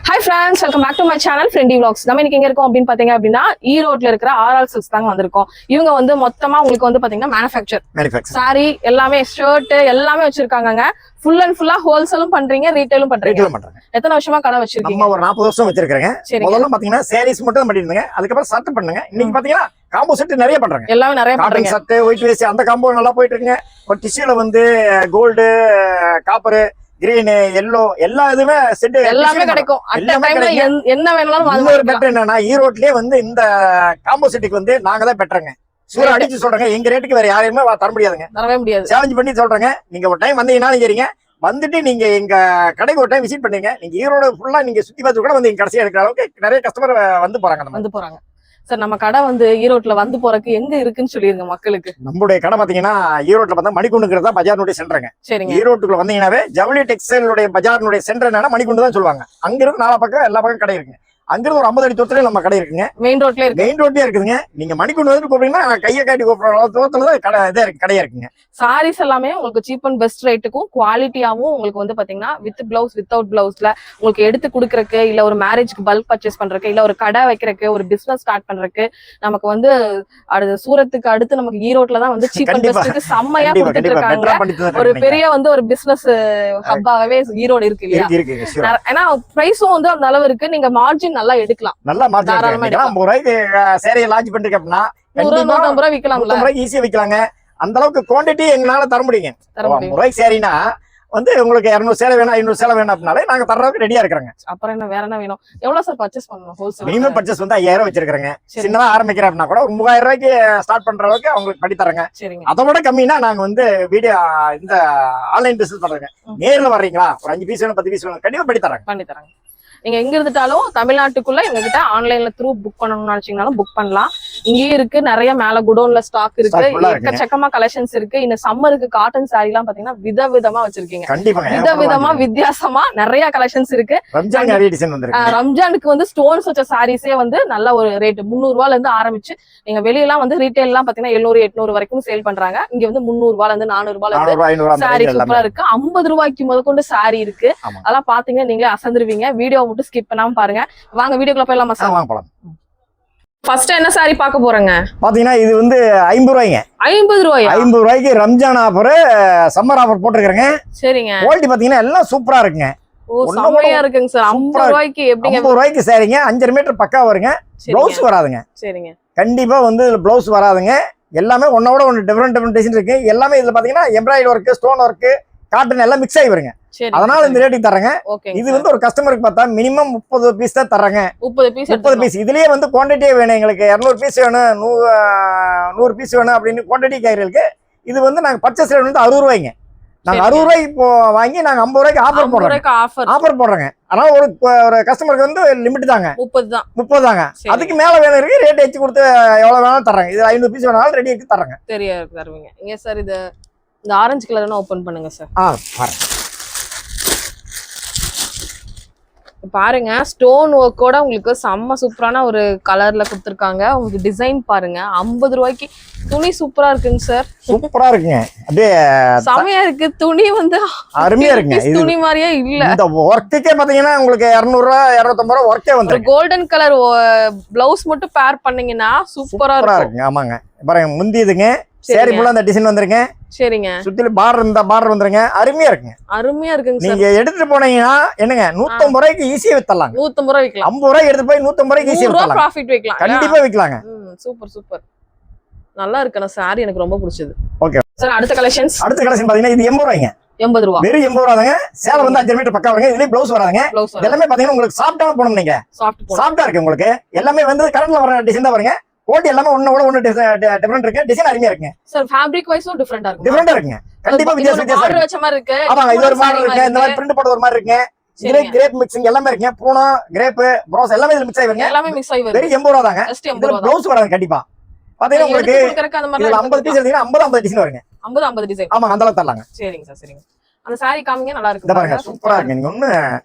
Hi friends, welcome back to my channel Friendly Vlogs. நம்ம இன்னைக்கு எங்க இருக்கோம் அப்படின்னு பாத்தீங்க அப்படின்னா ஈரோட்ல இருக்கிற RR Silks தாங்க வந்திருக்கோம். இவங்க வந்து மொத்தமா உங்களுக்கு வந்து பாத்தீங்கன்னா மேனுஃபேக்சர் சாரி எல்லாமே ஷர்ட் எல்லாமே வச்சிருக்காங்க. ஃபுல் அண்ட் ஃபுல்லா ஹோல்சேலும் பண்றீங்க, ரீட்டைலும் பண்றீங்க. எத்தனை வருஷமா கடை வச்சிருக்கீங்க? நம்ம ஒரு 40 வருஷம் வச்சிருக்கேங்க. முதல்ல பாத்தீங்கன்னா சாரீஸ் மட்டும் பண்ணிருந்தீங்க. அதுக்கப்புறம் சர்ட் பண்ணுங்க. இன்னைக்கு பாத்தீங்கன்னா காம்போ செட் நிறைய பண்றாங்க. எல்லாமே நிறைய பண்றீங்க. சர்ட், ஒயிட் வேஸ்ட் அந்த காம்போ நல்லா போயிட்டு இருக்குங்க. ஒரு டிஷ்யூல வந்து கோல்டு, காப்பர், கிரீன், எல்லோ எல்லா இதுமே செட் எல்லாமே கிடைக்கும். என்ன வேணாலும் ஒரு பெட்டர் என்னன்னா ஈரோட்லயே வந்து இந்த காம்போ செட்டுக்கு வந்து நாங்க தான் பெட்டருங்க. சூர அடிச்சு சொல்றேங்க, எங்க ரேட்டுக்கு வேற யாரையுமே தர முடியாதுங்க. தரவே முடியாது. சேலஞ்ச் பண்ணி சொல்றேங்க. நீங்க ஒரு டைம் வந்தீங்கன்னா சரிங்க, வந்துட்டு நீங்க எங்க கடைக்கு ஒரு டைம் விசிட் பண்ணீங்க, நீங்க ஈரோடு ஃபுல்லா நீங்க சுத்தி பார்த்து கூட வந்து எங்க கடைசியா இருக்கிற அளவுக்கு நிறைய கஸ்டமர் வந்து போறாங்க. சார் நம்ம கடை வந்து ஈரோட்ல வந்து போறதுக்கு எங்க இருக்குன்னு சொல்லிருங்க மக்களுக்கு. நம்மளுடைய கடை பாத்தீங்கன்னா ஈரோட்ல பார்த்தா மணிக்குண்டுங்கிறதா பஜார்னுடைய சென்டருங்க. சரிங்க. ஈரோட்டுக்குள்ள வந்தீங்கன்னாவே ஜவுளி டெக்ஸ்டைலுடைய பஜார்னுடைய சென்டர் என்னன்னா மணிக்குண்டு தான் சொல்லுவாங்க. அங்க இருந்து நாலா பக்கம் எல்லா பக்கம் கடை இருக்குங்க. அங்கிருந்து ஒரு 50 அடி தூரத்துல நம்ம கடை இருக்குங்க. மெயின் ரோட்லயே இருக்குதுங்க. நீங்க மணிக்குண்டு வந்து கூப்பிட்டீங்கன்னா கையை காட்டி கூப்பிடுற தூரத்துல தான் கடையா இருக்குங்க. சாரீஸ் எல்லாமே உங்களுக்கு சீப் அண்ட் பெஸ்ட் ரேட்டுக்கும் குவாலிட்டியாவும் உங்களுக்கு வந்து பாத்தீங்கன்னா வித் பிளவுஸ் வித்தவுட் பிளவுஸ்ல உங்களுக்கு எடுத்து கொடுக்கறக்கு, இல்ல ஒரு மேரேஜ்க்கு பல்க் பர்ச்சேஸ் பண்றதுக்கு, இல்ல ஒரு கடை வைக்கிறதுக்கு, ஒரு பிசினஸ் ஸ்டார்ட் பண்றதுக்கு நமக்கு வந்து சூரத்துக்கு அடுத்து நமக்கு ஈரோட்ல தான் வந்து சீப் அண்ட் பெஸ்ட்டுக்கு செம்மையா கொடுத்துட்டு இருக்காங்க. ஒரு பெரிய வந்து ஒரு பிசினஸ் ஹப்பாகவே ஈரோடு இருக்கு இல்லையா? ஏன்னா பிரைஸும் வந்து அந்த அளவு இருக்கு. நீங்க மார்ஜின் நல்லா எடுக்கலாம். நல்லா மார்ஜின் 50 ரூபாய்க்கு சேரையை லான்ச் பண்றீங்க அப்படின்னா 150 ரூபாய் விற்கலாம். ஈஸியா விற்கலாங்க. அந்த அளவுக்கு குவான்டிட்டி எங்களால தர முடியுங்க. 50 ரூபாய்க்கு சேரினா வந்து உங்களுக்கு 200 சேலை வேணும், 500 சேலை வேணும் அப்படின்னாலே நாங்க தர்றதுக்கு ரெடியா இருக்கிறோங்க. அப்புறம் என்ன வேற என்ன வேணும்? எவ்வளவு சார் பர்ச்சேஸ் பண்ணணும்? ஹோல்சேல் மினிமம் பர்ச்சேஸ் வந்து 5000 வச்சிருக்காங்க. சின்னதா ஆரம்பிக்கிறேன் அப்படின்னா கூட 3000 ரூபாய்க்கு ஸ்டார்ட் பண்ற அளவுக்கு அவங்களுக்கு பண்ணி தரங்க. அதை விட கம்மினா நாங்க வந்து வீடியோ இந்த ஆன்லைன் பிசினஸ் பண்றோங்க. நேர்ல வர்றீங்களா, ஒரு 5 பீஸ் வேணும், 10 பீஸ் வேணும், கண்டிப்பா பண்ணி தராங்க. நீங்க எங்க இருந்துட்டாலும் தமிழ்நாட்டுக்குள்ள எங்க கிட்ட ஆன்லைன்ல த்ரூ புக் பண்ணணும்னு நினைச்சீங்கன்னாலும் புக் பண்ணலாம். இங்கேயே இருக்கு, நிறைய மேல குடோன்ல ஸ்டாக் இருக்கு, எக்கச்சக்கமா கலெக்ஷன்ஸ் இருக்கு. இந்த சம்மருக்கு காட்டன் சாரி எல்லாம் பாத்தீங்கன்னா விதவிதமா வச்சிருக்கீங்க. விதவிதமா வித்தியாசமா நிறைய கலெக்ஷன்ஸ் இருக்கு. ரம்ஜானுக்கு வந்து ஸ்டோன்ஸ் வச்ச சாரீஸே வந்து நல்ல ஒரு ரேட் 300 ரூபாய்ல இருந்து ஆரம்பிச்சு நீங்க வெளியெல்லாம் வந்து ரீட்டைல் எல்லாம் பாத்தீங்கன்னா 700 800 வரைக்கும் சேல் பண்றாங்க. இங்க வந்து 300 ரூபாய்ல இருந்து 400 ரூபாய்ல சாரி சூப்பரா இருக்கு. 50 ரூபாய்க்கு முதற்கொண்டு சாரி இருக்கு. அதெல்லாம் பாத்தீங்கன்னா நீங்களே அசந்துருவீங்க. வீடியோ மட்டும் ஸ்கிப் பண்ணாம பாருங்க. வாங்க வீடியோக்குள்ள போயிடலாமா சார்? வாங்க போலாம். ஃபர்ஸ்ட் என்ன சாரி பார்க்க போறங்க? பாத்தீங்கன்னா இது வந்து 50 ரூபாய்ங்க. 50 ரூபாய். 50 ரூபாய்க்கு ரம்ஜான் ஆஃபர், சம்மர் ஆஃபர் போட்டுருக்கேங்க. சரிங்க. குவாலிட்டி பாத்தீங்கன்னா எல்லாம் சூப்பரா இருக்குங்க. ஓ செமையா இருக்குங்க சார். 50 ரூபாய்க்கு எப்படிங்க? 50 ரூபாய்க்கு சாரிங்க. 5 மீட்டர் பக்கா வருங்க. ப்ளவுஸ் வராதுங்க. சரிங்க. கண்டிப்பா வந்து இதுல ப்ளவுஸ் வராதுங்க. எல்லாமே ஒன்னோட ஒன்னு டிஃபரெண்ட் டிசைன் இருக்கு. எல்லாமே இதுல பாத்தீங்கன்னா embroidery work, stone work, cotton எல்லாம் மிக்ஸ் ஆகி வருங்க. அதனால இந்த ரேட்டுக்கு தரங்க. இது வந்து ஒரு கஸ்டமருக்கு பார்த்தா மினிமம் 30 பீஸ் தான் தரங்க. 30 பீஸ். இதுலயே வந்து குவான்டிட்டியே வேணும் எங்களுக்கு. 200 பீஸ் வேணும், 100 பீஸ் வேணும் அப்படின்னு குவான்டிட்டி கேட்கறதுக்கு இது வந்து நாங்க பர்ச்சேஸ் ரேட் வந்து 60 ரூபாய்ங்க. நாங்க 60 ரூபாய்க்கு வாங்கி நாங்க 50 ரூபாய்க்கு ஆஃபர் போடுறோங்க. அதனால ஒரு கஸ்டமருக்கு வந்து லிமிட் தாங்க 30 தாங்க. அதுக்கு மேல வேணும் இருக்கு, ரேட் வச்சு கொடுத்து எவ்வளவு வேணாலும் தர்றாங்க. இது 500 பீஸ் வேணாலும் ரெடி ஆக்கி தர்றாங்க. சரியா தருவீங்க. இங்க சார் இது இந்த ஆரஞ்சு கலர்னா ஓபன் பண்ணுங்க சார். பாருங்க. பாருங்க ஸ்டோன் ஒர்க்கோட உங்களுக்கு செம்ம சூப்பரான ஒரு கலர்ல கொடுத்துருக்காங்க. உங்களுக்கு டிசைன் பாருங்க. 50 ரூபாய்க்கு துணி சூப்பரா இருக்குங்க சார். சூப்பரா இருக்குங்க. அப்படியே செமையா இருக்கு. துணி வந்து அருமையா இருக்குங்க. துணி மாதிரியே இல்ல. இந்த ஒர்க்குக்கே பாத்தீங்கன்னா உங்களுக்கு 200 ரூபாய் 250 ரூபாய் ஒர்க்கே வந்து கோல்டன் கலர் பிளவுஸ் மட்டும் பேர் பண்ணீங்கன்னா சூப்பரா இருக்குங்க. ஆமாங்க பாருங்க, முந்தியதுங்க சேரி ஃபுல்லா அந்த டிசைன் வந்துருங்க. சரிங்க. சுத்தில பார்டர் வந்துருங்க. அருமையா இருக்குங்க. நீங்க எடுத்துட்டு போனீங்கன்னா என்னங்க 150 ரூபாய்க்கு ஈஸியா வித்தலாம். 150 ரூபாய் விக்கலாம். 50 ரூபாய் எடுத்து போய் 150 ரூபாய்க்கு ஈஸியா வித்தலாம். ப்ராஃபிட் வைக்கலாம். கண்டிப்பா விக்கலாங்க. சூப்பர் நல்லா இருக்குன சாரி எனக்கு ரொம்ப பிடிச்சது. ஓகே சார் அடுத்த கலெக்ஷன் பாத்தீங்கன்னா இது 80 ரூபாய்ங்க. 80 ரூபாய். வெறும் 80 ரூபாய்ங்க. சேலை வந்து 5 மீட்டர் பக்கா வருங்க. இதுலயே ப்ளவுஸ் வராதுங்க. எல்லாமே பாத்தீங்கன்னா உங்களுக்கு சாஃப்ட்டா போணும். நீங்க சாஃப்ட்டா இருக்கு உங்களுக்கு. எல்லாமே வந்து கரண்ட்ல வர டிசைன் தான் வருங்க. கோட் எல்லாமே ஒண்ணு டிஃபரெண்ட் இருக்கு. டிசைன் அருமையா இருக்குங்க. சார் ஃபேப்ரிக் வைஸும் டிஃபரெண்டா இருக்குங்க. கண்டிப்பா வித்தியாசம் வச்ச மாதிரி இருக்கு. ஆமா இது ஒரு மாதிரி இருக்கு. இந்த மாதிரி பிரிண்ட் போட ஒரு மாதிரி இருக்குங்க. இதுல கிரேப் மிக்சிங் எல்லாமே இருக்குங்க. பூனம், கிரேப், ப்ரோஸ் எல்லாமே இதுல மிக்ஸ் ஆகி வருங்க. எல்லாமே மிக்ஸ் ஆகி வருது. வெறும் 80 ரூபாய் தாங்க. இதுல ப்ளவுஸ் வராது கண்டிப்பா. பாத்தீங்கன்னா உங்களுக்கு இதுல 50 பீஸ் எடுத்தீங்கன்னா 50 டிசைன் வருங்க. 50 டிசைன். ஆமா அந்த அளவுக்கு தரலாங்க. சரிங்க சார் சரிங்க. அந்த சாரி காமிங்க நல்லா இருக்கு. இத பாருங்க சூப்பரா இருக்கு. நீங்க ஒண்ணு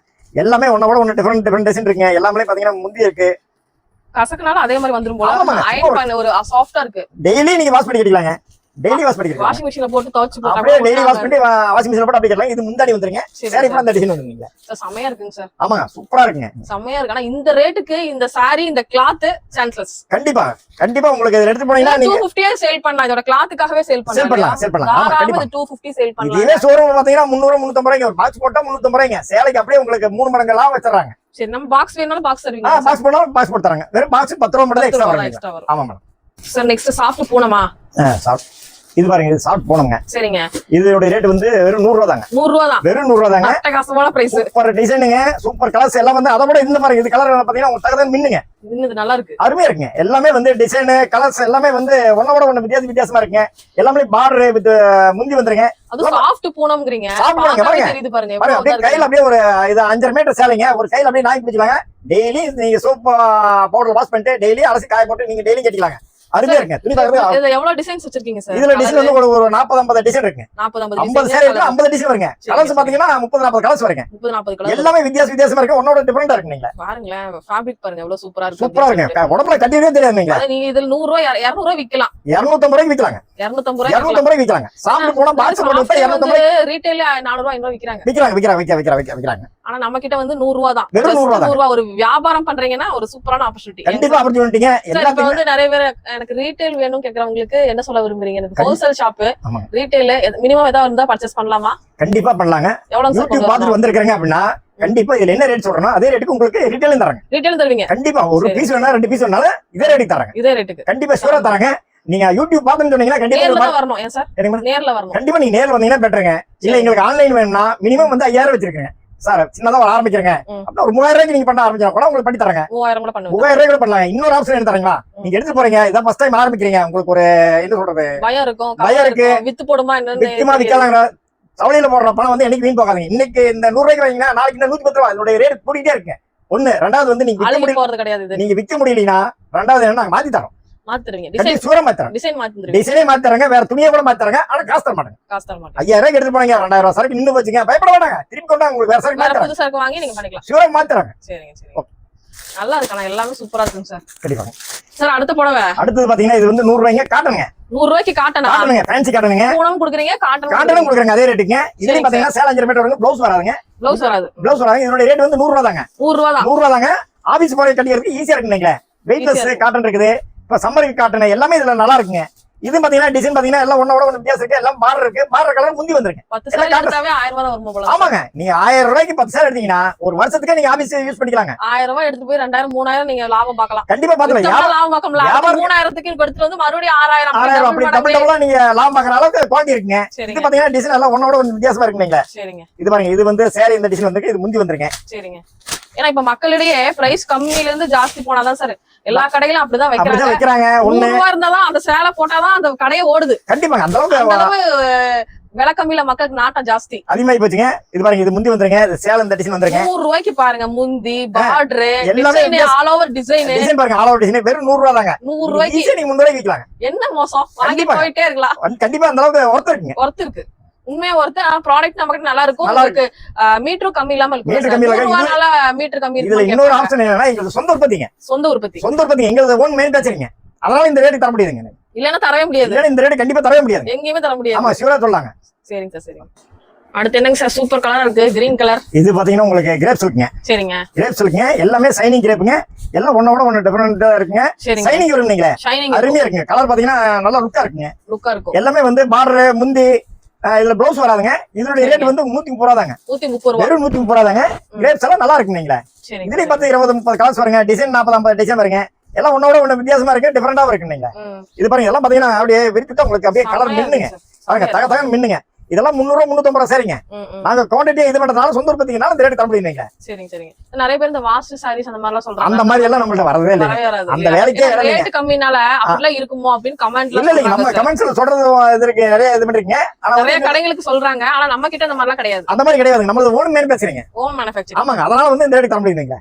எல்லாமே ஒண்ணோட ஒண்ணு டிஃபரெண்ட் டிசைன் இருக்குங்க. எல்லாமே பாத்தீங்கன்னா முந்தி இருக்கு. கசக்குனால அதே மாதிரி வந்துரும் போல. அயர்ன் பண்ண ஒரு சாஃப்ட்டா இருக்கு. டெய்லி நீங்க வாஷ் பண்ணி கட்டிக்கலாங்க. டெய்லி வாஷ் பண்ணிக்கலாம். வாஷிங் மிஷின்ல போட்டு துவைச்சு போட்டா அப்படியே டெய்லி வாஷ் பண்ணி வாஷிங் மிஷின்ல போட்டு அப்படியே கட்டலாம். இது முந்தாடி வந்துருங்க. சாரி கூட அந்த டிசைன் வந்துருங்க சார். செமையா இருக்குங்க சார். ஆமாங்க, சூப்பரா இருக்குங்க. செமையா இருக்கு. ஆனா இந்த ரேட்டுக்கு இந்த சாரி இந்த கிளாத் சான்ஸ்லெஸ். கண்டிப்பா கண்டிப்பா உங்களுக்கு இத எடுத்து போனீங்கன்னா நீங்க 250 சேல் பண்ணலாம். இதோட கிளாத்துக்காகவே சேல் பண்ணலாம். சேல் பண்ணலாம். ஆமா கண்டிப்பா. 250 சேல் பண்ணலாம். இதே ஷோரூம் பாத்தீங்கன்னா 300 350 ரூபாய்க்கு ஒரு பாக்ஸ் போட்டா 350 ரூபாய்ங்க. சேலைக்கு அப்படியே உங்களுக்கு 3 மடங்கு லாபம் வச்சறாங்க. சரி, நம்ம பாக்ஸ் வேணாலும் பாக்ஸ் தருவீங்க. பாக்ஸ் போனாலும் பாக்ஸ் போட்டு தராங்க. வெறும் பாக்ஸ் 10 ரூபாய் மட்டும் தான் எக்ஸ்ட்ரா வரும். ஆமா மேடம். சார் நெக்ஸ்ட் சாஃப்ட் பூனமா? சாஃப்ட். இது பாருங்க, இது சாஃப்ட் பூனம்ங்க. சரிங்க. இதோட ரேட் வந்து வெறும் 100 ரூபாய் தாங்க. 100 ரூபாய் தான். வெறும் 100 ரூபாய் தாங்க. அட்டகாசமான பிரைஸ். சூப்பர் டிசைனுங்க, சூப்பர் கலர்ஸ் எல்லாம் வந்து அத விட இந்த பாருங்க, இது கலர் பாத்தீங்கன்னா உங்களுக்கு தகதன் மின்னுங்க. இது நல்லா இருக்கு. அருமையா இருக்குங்க. எல்லாமே வந்து டிசைன் கலர்ஸ் எல்லாமே வந்து ஒண்ணோட ஒண்ணு வித்தியாசமா இருக்குங்க. எல்லாமே பார்டர் வித் முந்தி வந்துருங்க. அது சாஃப்ட் பூனம்ங்கறீங்க. தெரியுது பாருங்க. அப்படியே கையில அப்படியே ஒரு இது 5 மீட்டர் சேலைங்க. ஒரு கையில அப்படியே நாய் பிடிச்சலாங்க. டெய்லி நீங்க சோப் பவுடர் வாஷ் பண்ணிட்டு டெய்லி அலசி காய போட்டு நீங்க டெய்லி கட்டிக்கலாங்க. அருமையா இருக்குங்க. துணி பாருங்க. இதுல எவ்வளவு டிசைன்ஸ் வச்சிருக்கீங்க சார்? இதுல டிசைன் வந்து ஒரு 40 50 டிசைன் இருக்குங்க. 50 சேலை இருக்கு. 50 டிசைன் வருங்க. கலர்ஸ் பாத்தீங்கன்னா 30 40 கலர்ஸ் வருங்க. 30 40 கலர்ஸ். எல்லாமே வித்தியாசமா இருக்கு. ஒண்ணோட டிஃபரண்டா இருக்கு. நீங்க பாருங்க, ஃபேப்ரிக் பாருங்க எவ்வளவு சூப்பரா இருக்கு. சூப்பரா இருக்கு. உடம்புல கட்டியவே தெரியாது. நீங்க நீங்க இதுல 100 ரூபாய் 200 ரூபாய் விக்கலாம். 250 ரூபாய்க்கு விக்கலாங்க. 250 ரூபாய்க்கு விக்கலாங்க. சாப்பிட்டு போனா பாக்ஸ் போட்டு வித்தா 250 ரூபாய். ரீட்டைல்ல 400 ரூபாய் 500 விக்கறாங்க. ஆனா நம்ம கிட்ட வந்து 100 ரூபாய் தான். வெறும் 100 ரூபாய். ஒரு வியாபாரம் பண்றீங்கன்னா ஒரு சூப்பரான ஆப்பர்ச்சுனிட்டி. கண்டிப்பா ஆப்பர்ச்சுனிட்டிங்க. எல்லாத்துக்கும் வந்து நிறைய பேர் எனக்கு ரீட்டைல் வேணும் கேக்குறவங்களுக்கு என்ன சொல்ல விரும்புறீங்க? எனக்கு ஹோல்சேல் ஷாப் ரீட்டைல் மினிமம் ஏதாவது இருந்தா பர்ச்சேஸ் பண்ணலாமா? கண்டிப்பா பண்ணலாங்க. யூடியூப் பார்த்துட்டு வந்திருக்கீங்க அப்படின்னா கண்டிப்பா இதுல என்ன ரேட் சொல்றோம் அதே ரேட்டுக்கு உங்களுக்கு ரீட்டைல் தராங்க. ரீட்டைல் தருவீங்க. கண்டிப்பா ஒரு பீஸ் வேணா 2 பீஸ் வேணாலும் இதே ரேட்டுக்கு தராங்க. இதே ரேட்டுக்கு கண்டிப்பா ஷூரா தராங்க. நீங்க யூடியூப் பாத்துன்னு சொன்னீங்கன்னா கண்டிப்பா நேர்ல வரணும். ஏன் சார்? நேர்ல வரணும். கண்டிப்பா நீங்க நேர்ல வந்தீங்கன்னா பெட்டருங்க. இல்ல எங்களுக்கு ஆன்லைன் வேணும்னா மினிமம் வந்து 5000 வச்சிருக்கீங்க சார். சின்னதா ஆரம்பிக்கிறேங்க அப்படின்னா ஒரு 3000 ரூபாய்க்கு நீங்க பண்ண ஆரம்பிச்சா கூட உங்களுக்கு பண்ணி தராங்க. 3000 கூட பண்ணுங்க. 3000 ரூபாய் கூட பண்ணலாம். இன்னொரு ஆப்ஷன் என்ன தரீங்களா? நீங்க எடுத்து போறீங்க, இதான் ஃபர்ஸ்ட் டைம் ஆரம்பிக்கிறீங்க, உங்களுக்கு ஒரு என்ன சொல்றது பயம் இருக்கு. வித்து போடுமா என்னன்னு வித்துமா விக்கலாங்க. சவலையில போடுற பணம் வந்து என்னைக்கு வீண் போகாதீங்க. இன்னைக்கு இந்த 100 ரூபாய்க்கு வாங்கினா நாளைக்கு இந்த 110 ரூபாய் இதோட ரேட் கூட்டிட்டே இருக்கு. ஒண்ணு. ரெண்டாவது வந்து நீங்க விக்க போறது கிடையாது. நீங்க விக்க முடியலனா ரெண்டாவது என்ன மாத்தி தரோம். மாத்துறீங்க. டிசைன் சூரா மாத்துறோம். டிசைனே மாத்துறங்க. வேற துணியை கூட மாத்துறங்க. ஆனா காசு தர மாட்டாங்க. 5000 ரூபாய்க்கு எடுத்து போனீங்க 2000 ரூபாய் சரக்கு நின்னு போச்சுங்க. பயப்பட வேண்டாங்க. திருப்பி கொண்டா உங்களுக்கு வேற சரக்கு மாத்துறங்க. புது சரக்கு வாங்கி நீங்க பண்ணிக்கலாம். சூரா மாத்துறங்க. சரிங்க. நல்லா இருக்கு. எல்லாமே சூப்பரா இருக்குங்க சார். கண்டிப்பா சார். அடுத்து புடவை. அடுத்து பாத்தீங்கன்னா இது வந்து 100 ரூபாய்க்கு காட்டனுங்க. 100 ரூபாய்க்கு காட்டனா? காட்டனுங்க. ஃபேன்சி காட்டனுங்க. பூனம் குடுக்குறீங்க, காட்டனும் குடுக்குறீங்க. அதே ரேட்டுங்க. இதுலயும் பாத்தீங்கன்னா சேல 5 மீட்டர் வருங்க. ப்ளவுஸ் வராதுங்க. ப்ளவுஸ் வராது. இதோட ரேட் வந்து 100 ரூபாய் தாங்க. 100 ரூபாய் தான். 100 ரூபாய் தாங்க. ஆபீஸ் போய் கட்டிக்கிறதுக்கு ஈஸியா இருக்குங்க. வெயிட்லெஸ் காட்டன் இருக்குது. இப்ப சம்மருக்கு காட்டன் எல்லாமே இதுல நல்லா இருக்குங்க. இது பாத்தீங்கன்னா டிசைன் பாத்தீங்கன்னா எல்லாம் ஒண்ணோட ஒண்ணு வித்தியாசம் இருக்கு. எல்லாம் பார்டர் இருக்கு. பார்டர் கலர் முந்தி வந்திருக்கு. 10 சேலை எடுத்தாவே 1000 ரூபாய் வரும் போல. ஆமாங்க. நீங்க 1000 ரூபாய்க்கு 10 சேலை எடுத்தீங்கன்னா ஒரு வருஷத்துக்கு நீங்க ஆபீஸ் யூஸ் பண்ணிக்கலாங்க. 1000 ரூபாய் எடுத்து போய் 2000 3000 நீங்க லாபம் பார்க்கலாம். கண்டிப்பா பார்க்கலாம். லாபம் பார்க்கலாம். 3000க்கு எடுத்துட்டு வந்து மறுபடியும் 6000 அப்படி டபுள் டபுளா நீங்க லாபம் பார்க்கற அளவுக்கு குவாலிட்டி இருக்குங்க. இது பாத்தீங்கன்னா டிசைன் எல்லாம் ஒண்ணோட ஒண்ணு வித்தியாசமா இருக்குங்க. சரிங்க. இது பாருங்க. இது வந்து சேலை இந்த டிசைன் வந்திருக்கு. இது முந்தி வந்திருக்கு. சரிங்க. ஏன்னா இப்ப மக்களிடையே பிரைஸ் கம்மியில இருந்து ஜாஸ்தி போனாதான் சார் எல்லா கடையிலும் அப்படிதான் வைக்கிறாங்க. 100 ரூபாய் இருந்தாதான் அந்த சேலை போட்டாதான் அந்த கடையை ஓடுது. கண்டிப்பாங்க. அந்த அளவு விலை கம்மியில மக்களுக்கு நாட்டம் ஜாஸ்தி அதிகமாயி போச்சுங்க. இது பாருங்க. இது முந்தி வந்துருங்க. இது சேலம் இந்த டிசைன் வந்துருங்க. 100 ரூபாய்க்கு பாருங்க. முந்தி பார்டர் எல்லாமே ஆல் ஓவர் டிசைன் பாருங்க. ஆல் ஓவர் டிசைன் வெறும் 100 ரூபாய் தாங்க. 100 ரூபாய்க்கு நீங்க 300 ரூபாய்க்கு விக்கலாம். என்ன மோசம்? வாங்கி போயிட்டே இருக்கலாம். கண்டிப்பா அந்த அளவுக்கு ஒர்த் இருக்குங்க. ஒர்த் இருக்கு. உண்மையா ஒருத்தர் ப்ராடக்ட் நமக்கு நல்லா இருக்கும். உங்களுக்கு மீட்டர் கம்மி இல்லாம இருக்கும். மீட்டர் கம்மி இதுல இன்னொரு ஆப்ஷன் என்னன்னா எங்களுக்கு சொந்த உற்பத்திங்க. சொந்த உற்பத்தி எங்களது ஓன் மேனுஃபேக்சரிங். அதனால இந்த ரேட் தர முடியாதுங்க. இல்லன்னா தரவே முடியாது. இல்ல இந்த ரேட் கண்டிப்பா தரவே முடியாது. எங்கேயுமே தர முடியாது. ஆமா ஷூரா சொல்லலாங்க. சரிங்க சார். சரிங்க. அடுத்து என்னங்க சார்? சூப்பர் கலர் இருக்கு. Green colour. இது பாத்தீங்கன்னா உங்களுக்கு கிரேப் சில்க்ங்க. சரிங்க. கிரேப் சில்க்ங்க. எல்லாமே ஷைனிங் கிரேப்ங்க. எல்லாம் ஒண்ணோட ஒண்ணு டிஃபரண்டா இருக்குங்க. ஷைனிங் வரும். நீங்களே அருமையா இருக்குங்க. கலர் பாத்தீங்கன்னா நல்லா லுக்கா இருக்குங்க. எல்லாமே வந்து பார்டர் முந்தி இதுல ப்ளவுஸ் வராதுங்க. இதோட ரேட் வந்து 130 ரூபாய் தாங்க. 130 ரூபாய். வெறும் 130 ரூபாய் தாங்க. கிரேப்ஸ் எல்லாம் நல்லா இருக்கு. நீங்களே இதுல 10 20 30 கலர்ஸ் வருங்க. டிசைன் 40 50 டிசைன் வருங்க. எல்லாம் ஒன்னோட ஒண்ணு வித்தியாசமா இருக்கு. டிஃபரெண்டாவும் இருக்கு. நீங்க இது பாருங்க. எல்லாம் பாத்தீங்கன்னா அப்படியே விரித்துட்டா உங்களுக்கு அப்படியே கலர் மின்னுங்க. பாருங்க தக தகன்னு மின்னுங்க. இதெல்லாம் 300 350 ரூபாய் சரிங்க. நாங்க குவாண்டிட்டி இது பண்றதால சொந்த உற்பத்தினால இந்த ரேட் தர முடியுங்க. சரிங்க. நிறைய பேர் இந்த வாஸ்ட் சாரீஸ் அந்த மாதிரி எல்லாம் சொல்றாங்க. அந்த மாதிரி எல்லாம் நம்மள்ட்ட வரவே இல்ல. அந்த வேலைக்கே ரேட் கம்மினால அப்படிலாம் இருக்குமோ அப்படின்னு கமெண்ட்ல இல்ல நம்ம கமெண்ட்ஸ்ல சொல்றது இதற்கு நிறைய இது பண்றீங்க. ஆனா நிறைய கடைகளுக்கு சொல்றாங்க. ஆனா நம்ம கிட்ட அந்த மாதிரி எல்லாம் கிடையாது. அந்த மாதிரி கிடையாது. நம்மளது ஓன் மேனுஃபேக்சரிங். Own manufacturing. ஆமாங்க. அதனால வந்து இந்த ரேட் தர முடியுங்க.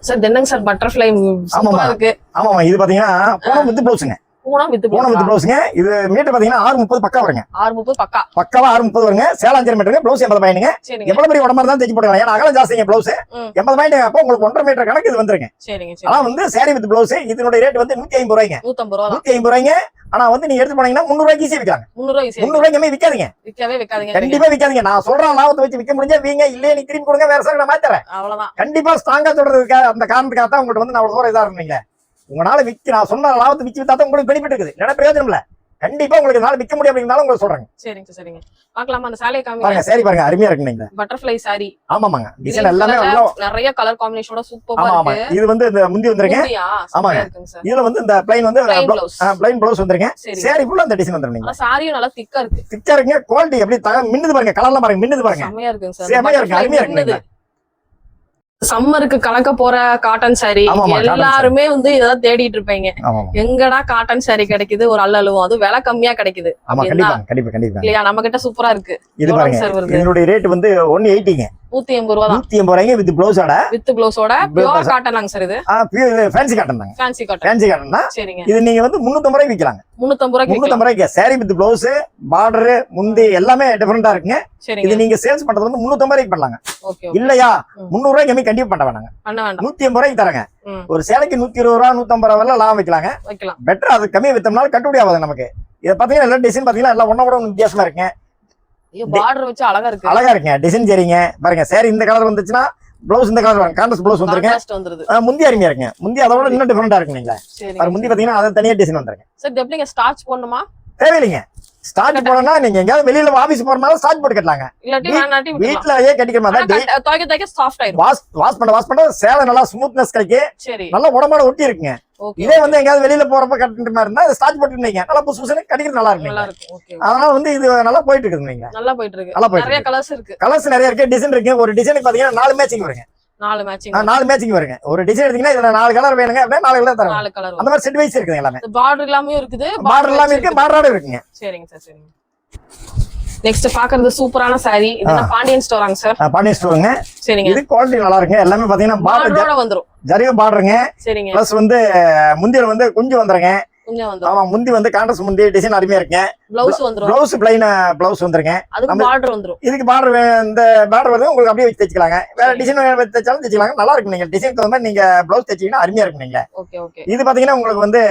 சார் தென்னங்க சார் பட்டர்ஃப்ளை சூப்பரா இருக்கு. ஆமாமா. இது பாத்தீங்கன்னா பூனம் வித் ப்ளவுஸ்ங்க. பூனம் வித் ப்ளவுஸ்ங்க. இது மீட்டர் பாத்தீங்கன்னா 630 பக்கா வருங்க. 630 பக்காவா 630 வருங்க. சேலம் 5 மீட்டருங்க. ப்ளவுஸ் 80 பாயிண்ட்ங்க. சரிங்க எவ்வளவு பெரிய உடம்பா இருந்தாலும் தைச்சு போட்டுக்கலாம். ஏன்னா அகலம் ஜாஸ்திங்க ப்ளவுஸ் 80 பாயிண்ட். அப்போ உங்களுக்கு 1.5 மீட்டர் கணக்கு இது வந்துருங்க. சரிங்க ஆனா வந்து சாரி வித் ப்ளவுஸ் இதனுடைய ரேட் வந்து 150 ரூபாய்ங்க. 150 ரூபாய்ங்க. ஆனா வந்து நீங்க எடுத்து போனீங்கன்னா 300 ரூபாய்க்கு ஈஸியா விக்கலாம். 300 ரூபாய்க்கு கம்மி விக்காதீங்க. விக்காதீங்க. கண்டிப்பா விக்காதீங்க. நான் சொல்றேன் லாபத்தை வச்சு விக்க முடிஞ்சா வீங்க, இல்லையே நீ திரும்பி கொடுங்க, வேற சார் நான் மாத்தறேன். அவ்வளவுதான். கண்டிப்பா ஸ்ட்ராங்கா சொல்றதுக்கு அந்த காரணத்துக்காக தான் உங்கள்ட்ட வந்து நான் அவ்வளவு தூரம் இதா இருந்தீங்க. உங்களால விக்க நான் சொன்ன லாபத்தை விச்சு வித்தா தான் உங்களுக்கு பெனிஃபிட் இருக்குது. இல்லைன்னா பிரயோஜனம் இல்ல. கண்டிப்பா உங்களுக்கு நாளை விக்க முடியும் அப்படிங்கறதால உங்களுக்கு சொல்றேன். சரிங்க. பார்க்கலாமா அந்த சாரியை காமிங்க. பாருங்க சாரி பாருங்க அருமையா இருக்கு. நீங்க பட்டர்ஃப்ளை சாரி. ஆமாங்க. டிசைன் எல்லாமே நிறைய கலர் காம்பினேஷனோட சூப்பரா இருக்கு. இது வந்து இந்த முந்தி வந்துருங்க. ஆமாங்க. இதுல வந்து இந்த ப்ளைன் வந்து ப்ளைன் ப்ளவுஸ் வந்துருங்க. சாரி ஃபுல்லா அந்த டிசைன் வந்துருங்க. அந்த சாரியும் நல்லா திக்கா இருக்கு. திக்கா இருக்குங்க. குவாலிட்டி எப்படி மின்னுது பாருங்க. கலர்லாம் பாருங்க மின்னுது பாருங்க. செமையா இருக்குங்க சார். செமையா இருக்கு. அருமையா இருக்கு. சம்மருக்கு கலக்க போற காட்டன் சாரி எல்லாருமே வந்து இதெல்லாம் தேடிட்டு இருப்பீங்க. எங்கடா காட்டன் சாரி கிடைக்குது ஒரு அல்லலுவும், அது விலை கம்மியா கிடைக்குது இல்லையா? நம்ம கிட்ட சூப்பரா இருக்கு. இது பாருங்க என்னுடைய ரேட் வந்து 180ங்க. 180 ரூபாய் தான். 180 ரூபாய்ங்க வித் ப்ளவுஸோட பியூர் காட்டனாங்க சார். இது ஃபேன்சி காட்டன் தாங்க. ஃபேன்சி காட்டன் தான். சரிங்க. இது நீங்க வந்து 350 ரூபாய்க்கு விக்கலாங்க. 350 ரூபாய்க்கு சாரி வித் ப்ளவுஸ் பார்டர் முந்தி எல்லாமே டிஃபரெண்டா இருக்குங்க. இது நீங்க சேல்ஸ் பண்றது வந்து 350 ரூபாய்க்கு பண்ணலாங்க. இல்லையா 300 ரூபாய்க்கு கம்மி கண்டிப்பா பண்ண வேணாங்க. 180 ரூபாய்க்கு தரங்க. ஒரு சேலைக்கு 120 ரூபாய் 150 ரூபாய் லாபம் வைக்கலாங்க. பெட்டர். அது கம்மியா வித்தோம்னால கட்டுப்படி ஆகாது நமக்கு. இத பாத்தீங்கன்னா எல்லா டிசைன் பாத்தீங்கன்னா எல்லாம் ஒண்ணோட ஒண்ணு வித்தியாசமா இருக்குங்க. பார்டர் வச்சு அழகா இருக்கு. அழகா இருக்குங்க. டிசைன் சரிங்க. பாருங்க சாரி இந்த கலர் வந்துச்சுன்னா ப்ளவுஸ் இந்த கலர் வரும். கான்ட்ராஸ்ட் ப்ளவுஸ் வந்துருங்க. முந்தி அருமையா இருக்குங்க. முந்தி அதோட இன்னும் டிஃபரெண்டா இருக்குங்களா. முந்தி பாத்தீங்கன்னா அது தனியா டிசைன் வந்துருங்க. சார் எப்படிங்க ஸ்டார்ச் போடணுமா? தேவையில்லைங்க. ஸ்டார்ச் போடணும்னா நீங்க எங்கயாவது வெளியில ஆபீஸ் போறனால ஸ்டார்ச் போட்டு கட்டலாங்க. இல்லாட்டி வீட்லயே கட்டிக்கிற மாதிரி துவைக்க சாஃப்ட் ஆயிடும். வாஷ் பண்ண சேலை நல்லா ஸ்மூத்னஸ் கிடைக்கும். நல்லா உடம்போட ஒட்டி இருக்குங்க. இதே வந்து எங்கயாவது வெளியில போறப்ப கட்டுற மாதிரி இருந்தா ஸ்டார்ச் போட்டுருந்தீங்க நல்லா புதுசு புதுசு கட்டிக்கிறது நல்லா இருக்கு. அதனால வந்து இது நல்லா போயிட்டு இருக்குங்க. நல்லா போயிட்டு இருக்கு. நிறைய கலர்ஸ் இருக்கு. கலர்ஸ் நிறைய இருக்கு. டிசைன் இருக்கு. ஒரு டிசைனுக்கு பாத்தீங்கன்னா 4 மேட்சிங் வருங்க. 4 மேட்சிங் வருங்க. ஒரு டிசைன் எடுத்தீங்கன்னா இதுல 4 கலர் வேணுங்க அப்படியே 4 கலர் தரோம். அந்த மாதிரி செட் வைஸ் இருக்குங்க. எல்லாமே பார்டர் எல்லாமே இருக்குது. பார்டர் எல்லாமே இருக்கு. பார்டரோட இருக்குங்க. சரிங்க சார். சரிங்க. நெக்ஸ்ட் பாக்குறது சூப்பரான சாரி. இது பாண்டியன் ஸ்டோராங்க சார். பாண்டியன் ஸ்டோருங்க. சரிங்க. இது குவாலிட்டி நல்லா இருக்குங்க. எல்லாமே பாத்தீங்கன்னா பார்டரோட வந்துரும். ஜரிகை பார்டருங்க. சரிங்க. பிளஸ் வந்து முந்தியில வந்து குஞ்சு வந்துருங்க. ஆமா முந்தி வந்து கான்ட்ராஸ்ட் முந்தி டிசைன் அருமையா இருக்குங்க. ப்ளவுஸ் பிளைன் ப்ளவுஸ் வந்துருங்க. அதுக்கு பார்டர் வந்துரும். இதுக்கு பார்டர் இந்த பார்டர் வந்து உங்களுக்கு அப்படியே வச்சு தைச்சுக்கலாங்க. வேற டிசைன் தைச்சாலும் தைச்சுக்கலாங்க. நல்லா இருக்கும். நீங்க டிசைன் தகுந்த மாதிரி நீங்க ப்ளவுஸ் தைச்சீங்கன்னா அருமையா இருக்கும். நீங்க இது பாத்தீங்கன்னா உங்களுக்கு வந்து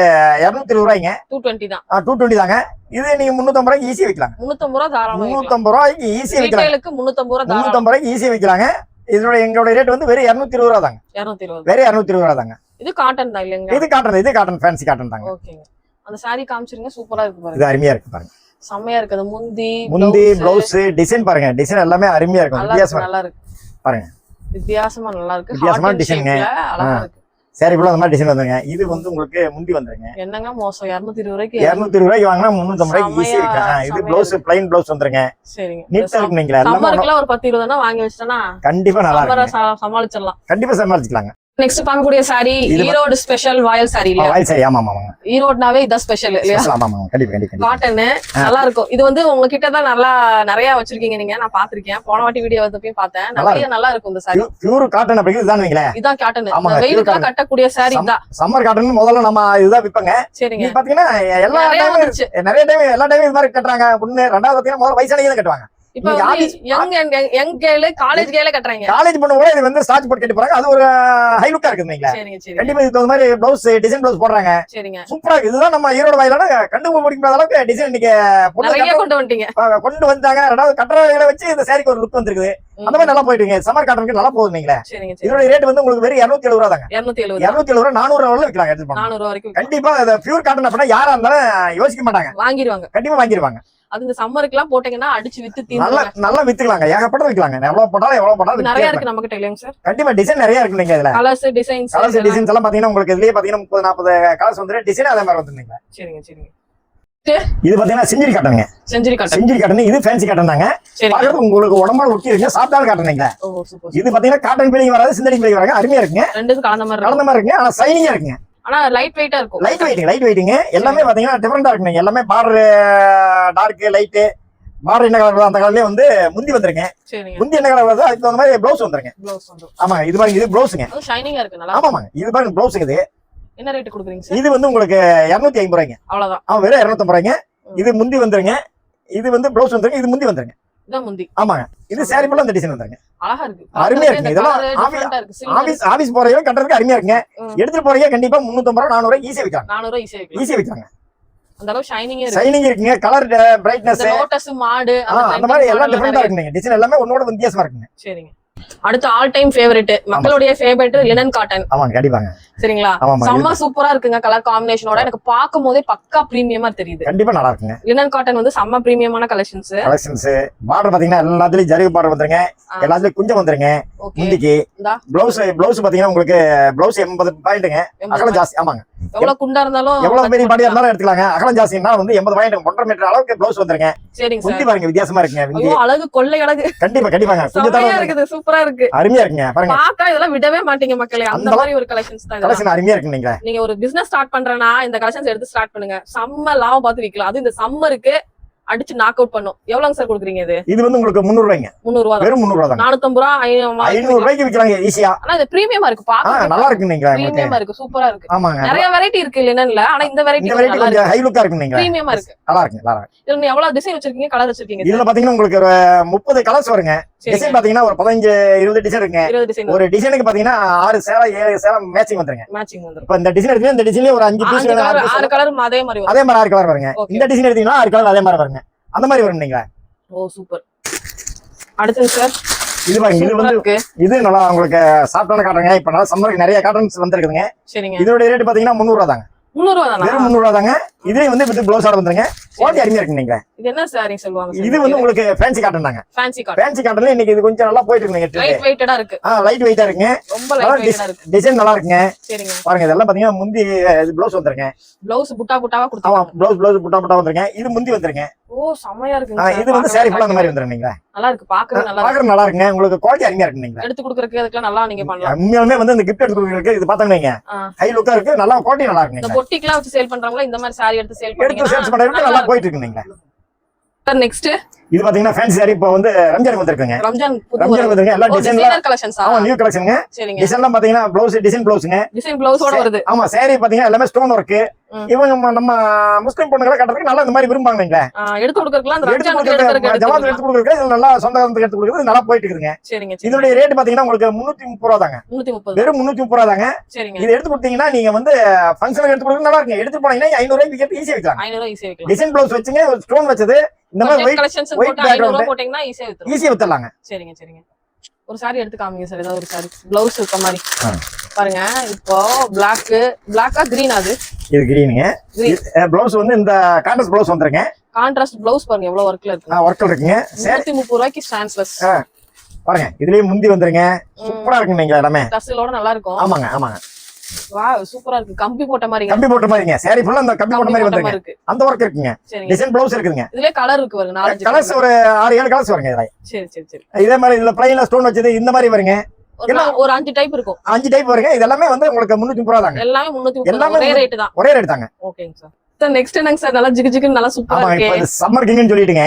220 ரூபாய்ங்க. 220 தான். 220 தாங்க. இது நீங்க 350 ரூபாய்க்கு ஈஸியா வைக்கலாம். 350 ரூபாய் தாராளமா. 350 ரூபாய்க்கு ஈஸியா வைக்கலாம். ரீட்டைலுக்கு 350 ரூபாய் 350 ரூபாய்க்கு ஈஸியா வைக்கலாங்க. இதோட எங்களோட ரேட் வந்து வெறும் 220 ரூபாய் தாங்க. 220 வெறும் 220 ரூபாய் தாங்க. இது காட்டன் தான் இல்லங்க? இது காட்டன் ஃபேன்சி காட்டன் தாங்க. ஓகேங்க. அந்த சாரி காமிச்சிருங்க. சூப்பரா இருக்கு பாருங்க. இது அருமையா இருக்கு பாருங்க. செமையா இருக்கு. அது முந்தி ப்ளவுஸ் டிசைன் பாருங்க. டிசைன் எல்லாமே அருமையா இருக்கும். வித்தியாசமா நல்லா இருக்கு பாருங்க. வித்தியாசமா நல்லா இருக்கு. வித்தியாசமா டிசைன்ங்க. அழகா இருக்கு. சாரி ஃபுல்லா அந்த மாதிரி டிசைன் வந்துருங்க. இது வந்து உங்களுக்கு முந்தி வந்துருங்க. என்னங்க மோசம் 220 ரூபாய்க்கு 220 ரூபாய்க்கு வாங்கினா 350 ரூபாய்க்கு ஈஸியா வைக்கலாம். இது ப்ளவுஸ் பிளைன் ப்ளவுஸ் வந்துருங்க. சரிங்க. நீட்டா இருக்கு. நீங்க சம்மருக்குலாம் ஒரு 10 20 தான் வாங்கி வச்சனா கண்டிப்பா நல்லா இருக்கும். சமாளிச்சிடலாம். கண்டிப்பா சமாளிச்சுக்கலாங்க. நெக்ஸ்ட் பார்க்கக்கூடிய சாரி ஈரோடு ஸ்பெஷல் வாயல் சாரி இல்லையா? வாயல் சாரி. ஆமா ஆமா. ஈரோடுனாவே இதான் ஸ்பெஷல் இல்லையா? ஆமா ஆமா. கண்டிப்பா காட்டன் நல்லா இருக்கும். இது வந்து உங்ககிட்ட தான் நல்லா நிறைய வச்சிருக்கீங்க நீங்க. நான் பாத்திருக்கேன். போன வாட்டி வீடியோ வந்தப்பயும் பார்த்தேன். நிறைய நல்லா இருக்கும் இந்த சாரி. பியூர் காட்டன் அப்படிங்கிறது இதான் நீங்களே. இதான் காட்டன். வெயிலுக்கு கட்டக்கூடிய சாரி தான். சம்மர் காட்டன் முதல்ல நம்ம இதுதான் விப்பங்க. சரிங்க. நீங்க பாத்தீங்கன்னா எல்லா டைமும் நிறைய டைம் எல்லா டைமும் இது மாதிரி கட்டுறாங்க. ஒண்ணு ரெண்டாவது பாத்தீங்கன்னா முதல்ல வயசானவங்க தான் கட்டுவாங்க. இப்ப யங் கேர்ள் காலேஜ் கேர்ள் கட்டறாங்க. காலேஜ் பொண்ணு கூட இது வந்து ஸ்டார்ச் போட்டு கட்டி போறாங்க. அது ஒரு ஹை லுக்கா இருக்கு நீங்களா. கண்டிப்பா இதுக்கு அந்த மாதிரி ப்ளவுஸ் டிசைன் ப்ளவுஸ் போடுறாங்க. சரிங்க. சூப்பரா இருக்கு. இதுதான் நம்ம ஈரோடு வாயிலான கண்டுபிடிக்காத அளவுக்கு டிசைன் நீங்க நிறைய கொண்டு வந்தாங்க. ரெண்டாவது கட்டறவைகளை வச்சு இந்த சாரிக்கு ஒரு லுக் வந்திருக்குது. அந்த மாதிரி நல்லா போயிட்டு இருக்கு. சம்மர் காட்டனுக்கு நல்லா போகுது. நீங்களா இதோட ரேட் வந்து உங்களுக்கு வெறும் 270 ரூபாய் தாங்க. 270 ரூபாய் 400 ரூபாய் விக்கலாம். எடுத்து 400 வரைக்கும் கண்டிப்பா. பியூர் காட்டன் அப்படின்னா யாரா இருந்தாலும் யோசிக்க மாட்டாங்க. வாங்கிடுவாங்க. கண்டிப்பா வாங்கிடுவாங்க. அது இந்த சம்மருக்கு எல்லாம் போட்டீங்கன்னா அடிச்சு வித்து நல்லா வித்துக்கலாங்க. ஏகப்பட்ட விக்கலாங்க. எவ்வளவு போட்டாலும் நிறைய இருக்கு நம்ம கிட்ட இல்லைங்க சார்? கண்டிப்பா டிசைன் நிறைய இருக்கு. நீங்க இதுல கலர்ஸ் டிசைன்ஸ் எல்லாம் பாத்தீங்கன்னா உங்களுக்கு இதுலயே பாத்தீங்கன்னா 30 40 கலர்ஸ் வந்து டிசைன் அதே மாதிரி வந்துருங்க. சரிங்க. இது பாத்தீங்கன்னா செஞ்சுரி காட்டனுங்க. Century cotton. இது ஃபேன்சி காட்டன் தாங்க. பாக்குறது உங்களுக்கு உடம்போட ஒட்டி இருக்கு. சாஃப்டான காட்டனுங்க. இது பாத்தீங்கன்னா காட்டன் பீலிங் வராது, சிந்தடிக் பீலிங் வராது. அருமையா இருக்குங்க. ரெண்டும் கலந்த மாதிரி இருக்குங்க. ஆனா சைனிங்கா இருக்குங்க. ஆனா லைட் வெயிட்டா இருக்கும். லைட் வெயிட்டிங் எல்லாமே பாத்தீங்கன்னா டிஃபரெண்டா இருக்குங்க. எல்லாமே பார்டர் டார்க் லைட் பார்டர் என்ன கலர் அந்த கலர்லயே வந்து முந்தி வந்துருங்க. முந்தி என்ன கலர் வருதோ அதுக்கு தகுந்த மாதிரி ப்ளவுஸ் வந்துருங்க. ஆமா இது பாருங்க. இது ப்ளவுஸ்ங்க. ஷைனிங்கா இருக்கு. நல்லா ஆமாங்க. இது பாருங்க ப்ளவுஸ். இது என்ன ரேட் கொடுக்குறீங்க சார்? இது வந்து உங்களுக்கு 250 ரூபாய்ங்க. அவ்வளவுதான். வெறும் 250 ரூபாய்ங்க. இது முந்தி வந்துருங்க, இது வந்து ப்ளவுஸ் வந்துருங்க, இது முந்தி வந்துருங்க. இதான் முந்தி. ஆமாங்க. இது சாரி ஃபுல்லா அந்த டிசைன் வந்துருங்க. அழகா இருக்கு, அருமையா இருக்கு. இதெல்லாம் ஆபீஸ் போறவங்க கட்டுறதுக்கு அருமையா இருக்குங்க. எடுத்துட்டு போறீங்க கண்டிப்பா 350 ரூபாய் 400 ரூபாய் ஈஸியா விற்கிறாங்க. 400 ரூபாய் ஈஸியா விற்கிறாங்க. அந்த அளவு ஷைனிங் இருக்குங்க. கலர் பிரைட்னஸ், லோட்டஸ் மாடு அந்த மாதிரி எல்லாம் டிஃபரெண்டா இருக்குங்க. டிசைன் எல்லாமே ஒன்னோட வித்தியாசமா இருக்குங்க. சரிங்க. அடுத்து ஆல் டைம் ஃபேவரட், மக்களுடைய ஃபேவரட் லினன் காட்டன். ஆமாங்க, கண்டிப்பாங்க. சரிங்களா? செம்ம சூப்பரா இருக்குங்க. கலர் காம்பினேஷனோட எனக்கு பாக்கும் போதே பக்கா பிரீமியமா தெரியுது. கண்டிப்பா நல்லா இருக்குங்க. லினன் காட்டன் வந்து செம்ம பிரீமியமான கலெக்ஷன்ஸ். பார்டர் பாத்தீங்கன்னா எல்லாத்துலயும் ஜரிகை பார்டர் வந்துருங்க, எல்லாத்துலயும் குஞ்சம் வந்துருங்க. முந்திக்கு ப்ளவுஸ் பாத்தீங்கன்னா உங்களுக்கு ப்ளவுஸ் 80 பாயிண்ட்ங்க. அகலம் ஜாஸ்தி. ஆமாங்க, எவ்வளவு குண்டா இருந்தாலும் எவ்வளவு பெரிய பாடியா இருந்தாலும் எடுத்துக்கலாங்க. அகலம் ஜாஸ்தினா வந்து 80 பாயிண்ட் 1.5 மீட்டர் அளவுக்கு ப்ளவுஸ் வந்துருங்க. சரிங்க சார். பாருங்க வித்தியாசமா இருக்குங்க. அழகு கொள்ளை அழகு. கண்டிப்பாங்க. கொஞ்சம் இருக்குது, சூப்பரா இருக்கு, அருமையா இருக்குங்க. பாருங்க பாத்தா இதெல்லாம் விடவே மாட்டீங்க மக்களே. அந்த மாதிரி ஒரு கலெக்ஷன்ஸ் தான். கலெக்ஷன் அருமையா இருக்கு. நீங்க ஒரு பிசினஸ் ஸ்டார்ட் பண்றேன்னா இந்த கலெக்ஷன்ஸ் எடுத்து ஸ்டார்ட் பண்ணுங்க. செம்ம லாபம் பார்த்து விக்கலாம். அது இந்த சம்மருக்கு அடிச்சு நாக் அவுட் பண்ணும். எவ்வளவு சார் கொடுக்குறீங்க இது? இது வந்து உங்களுக்கு 300 ரூபாய்ங்க. 300 ரூபாய். வெறும் 300 ரூபாய். 450 ரூபாய் 500 ரூபாய்க்கு விக்கறாங்க ஈஸியா. ஆனா இது பிரீமியமா இருக்கு. பாக்க நல்லா இருக்கு. நீங்க பிரீமியமா இருக்கு, சூப்பரா இருக்கு. ஆமாங்க, நிறைய வெரைட்டி இருக்கு இல்லன்னா. ஆனா இந்த வெரைட்டி கொஞ்சம் ஹை லுக்கா இருக்கு. நீங்க பிரீமியமா இருக்கு, நல்லா இருக்கு. இதுல நீங்க எவ்வளவு டிசைன் வச்சிருக்கீங்க, கலர் வச்சிருக்கீங்க? இதுல பாத்தீங்கன்னா உங்களுக்கு ஒரு 30 கலர்ஸ் வருங்க. டிசைன் பாத்தீங்கன்னா ஒரு 15 20 டிசைன் இருக்குங்க. ஒரு டிசைனுக்கு பாத்தீங்கன்னா 6 சேலை 7 சேலை மேட்சிங் வந்துருங்க. இப்ப இந்த டிசைன் எடுத்தீங்கன்னா இந்த டிசைன்லயே ஒரு 5 பீஸ் 6 கலர் அதே மாதிரி 6 கலர் வருங்க. இந்த டிசைன் எடுத்தீங்கன்னா 6 கலர் அதே மாதிரி வருங்க. அந்த மாதிரி வரும். நீங்க ஓ சூப்பர். அடுத்து சார் இது பாருங்க, இது வந்து இது நல்லா உங்களுக்கு சாஃப்ட்டான காட்டனுங்க. இப்ப நல்லா சம்மருக்கு நிறைய காட்டன்ஸ் வந்திருக்குதுங்க. சரிங்க. இதோட ரேட் பாத்தீங்கன்னா 300 ரூபாய் தாங்க. 300 ரூபாய் தானா? வெறும் 300 ரூபாய் தாங்க. இதே வந்து வித் ப்ளவுஸ் ஆர்டர் வந்துருங்க. குவாலிட்டி அருமையா இருக்கு. நீங்க இது என்ன சாரி சொல்லுவாங்க? இது வந்து உங்களுக்கு ஃபேன்சி காட்டன் தாங்க. ஃபேன்சி காட்டன்ல இன்னைக்கு இது கொஞ்சம் நல்லா போயிட்டு இருக்குங்க. லைட் வெயிட்டடா இருக்கு. லைட் வெயிட்டா இருக்குங்க. ரொம்ப லைட் வெயிட்டா இருக்கு. டிசைன் நல்லா இருக்குங்க. சரிங்க. பாருங்க இதெல்லாம் பாத்தீங்கன்னா முந்தி ப்ளவுஸ் வந்துருங்க. ப்ளவுஸ் புட்டாவா கொடுத்தாங்க. ஆமா, ப்ளவுஸ் புட்டா வந்துருங்க. இது முந்தி வந்துருங்க. ஓ செமையா இருக்குங்க. இது வந்து சாரி ஃபுல்லா அந்த மாதிரி வந்துருங்க. நீங்க நல்லா இருக்கு, பாக்குறது நல்லா இருக்குங்க. உங்களுக்கு குவாலிட்டி அருமையா இருக்கு. நீங்க எடுத்து கொடுக்கறதுக்கு அதுக்கு நல்லா நீங்க பண்ணலாம். உண்மையாலுமே வந்து இந்த கிஃப்ட் எடுத்து கொடுக்கறதுக்கு இது பாத்தீங்கன்னா ஹை லுக்கா இருக்கு. நல்லா குவாலிட்டி நல்லா இருக்கு. இந்த பொட்டிக்லாம் வச்சு சேல் பண்றவங்க இந்த மாதிரி சாரி எடுத்து சேல் பண்றதுக்கு நல்லா போயிட்டு இருக்கு. நீங்க நெக்ஸ்ட் இது பாத்தீங்கன்னா ஃபேன்சி சாரி இப்போ வந்து ரம்ஜான் வந்திருக்குங்க. ரம்ஜான் வந்திருக்குங்க. எல்லா டிசைன் கலெக்ஷன்ஸ். நியூ கலெக்ஷன்ங்க. டிசைன்லாம் பாத்தீங்கன்னா ப்ளவுஸ் டிசைன் ப்ளவுஸ்ங்க. டிசைன் ப்ளவுஸோட வருது. ஆமா, சாரி பாத்தீங்கன்னா எல்லாமே ஸ்டோன் வர்க். இவங்க நம்ம முஸ்லிம் பொண்ணுங்களை கட்டுறதுக்கு நல்லா இந்த மாதிரி விரும்புவாங்க. நீங்க எடுத்து கொடுக்கறதுக்கு அந்த ரம்ஜானுக்கு ஜமாத் எடுத்து கொடுக்கறதுக்கு இது நல்லா சொந்தக்காரங்களுக்கு எடுத்து கொடுக்கறது நல்லா போயிட்டு இருக்குங்க. சரிங்க. இதோட ரேட் பாத்தீங்கன்னா உங்களுக்கு 330 ரூபாய் தாங்க. 330. வெறும் 330 ரூபாய் தாங்க. சரிங்க. இது எடுத்து கொடுத்தீங்கன்னா நீங்க வந்து ஃபங்க்ஷனுக்கு எடுத்து கொடுக்கறது நல்லா இருக்குங்க. எடுத்து போனீங்கன்னா 500 ரூபாய்க்கு விக்கிறது ஈஸியா விக்கலாம். 500 ரூபாய் ஈஸியா விக்கலாம். டிசைன் ப்ளவுஸ் வச்சுங்க, ஸ்டோன் வச்சது இந்த மாதிரி வெயிட் பேக்ரவுண்ட் போட்டீங்கன்னா ஈஸியா வித்தலாங்க. சரிங்க. ஒரு சாரி எடுத்து காமிங்க சார். ஏதாவது ஒரு சாரி ப்ளவுஸ் இருக்க மாதிரி பாருங்க. இப்போ பிளாக்கா கிரீன்? அது இது கிரீனுங்க. ப்ளவுஸ் வந்து இந்த கான்ட்ராஸ்ட் ப்ளவுஸ் வந்துருங்க. கான்ட்ராஸ்ட் ப்ளவுஸ் பாருங்க எவ்வளவு ஒர்க்ல இருக்கு. ஒர்க்ல இருக்குங்க. 130 ரூபாய்க்கு ஸ்டான்ஸ்லெஸ் பாருங்க. இதுலயே முந்தி வந்துருங்க. சூப்பரா இருக்குங்க. நீங்க எல்லாமே டஸ்லோட நல்லா இருக்கும். ஆமாங்க. வாவ் சூப்பரா இருக்கு. கம்பி போட்ட மாதிரிங்க. சாரி ஃபுல்லா அந்த கம்பி போட்ட மாதிரி வந்துருங்க. அந்த வர்க் இருக்குங்க. டிசைன் ப்ளவுஸ் இருக்குங்க. இதுல கலர் இருக்கு பாருங்க. 4 கலர்ஸ் ஒரு 6-7 கலர்ஸ் வருங்க. சரி. இதே மாதிரி இதுல பிளைன்ல ஸ்டோன் வச்சது இந்த மாதிரி வருங்க. ஒரு 5 டைப் இருக்கும். 5 டைப் வருங்க. இது எல்லாமே வந்து உங்களுக்கு 330 ரூபாய் தாங்க. எல்லாமே 330. ஒரே ரேட் தான். ஒரே ரேட் தாங்க. ஓகேங்க சார். சார் நெக்ஸ்ட் என்னங்க சார்? நல்லா ஜிகு நல்லா சூப்பரா இருக்கு. இப்போ சம்மர் கிங்னு சொல்லிட்டுங்க.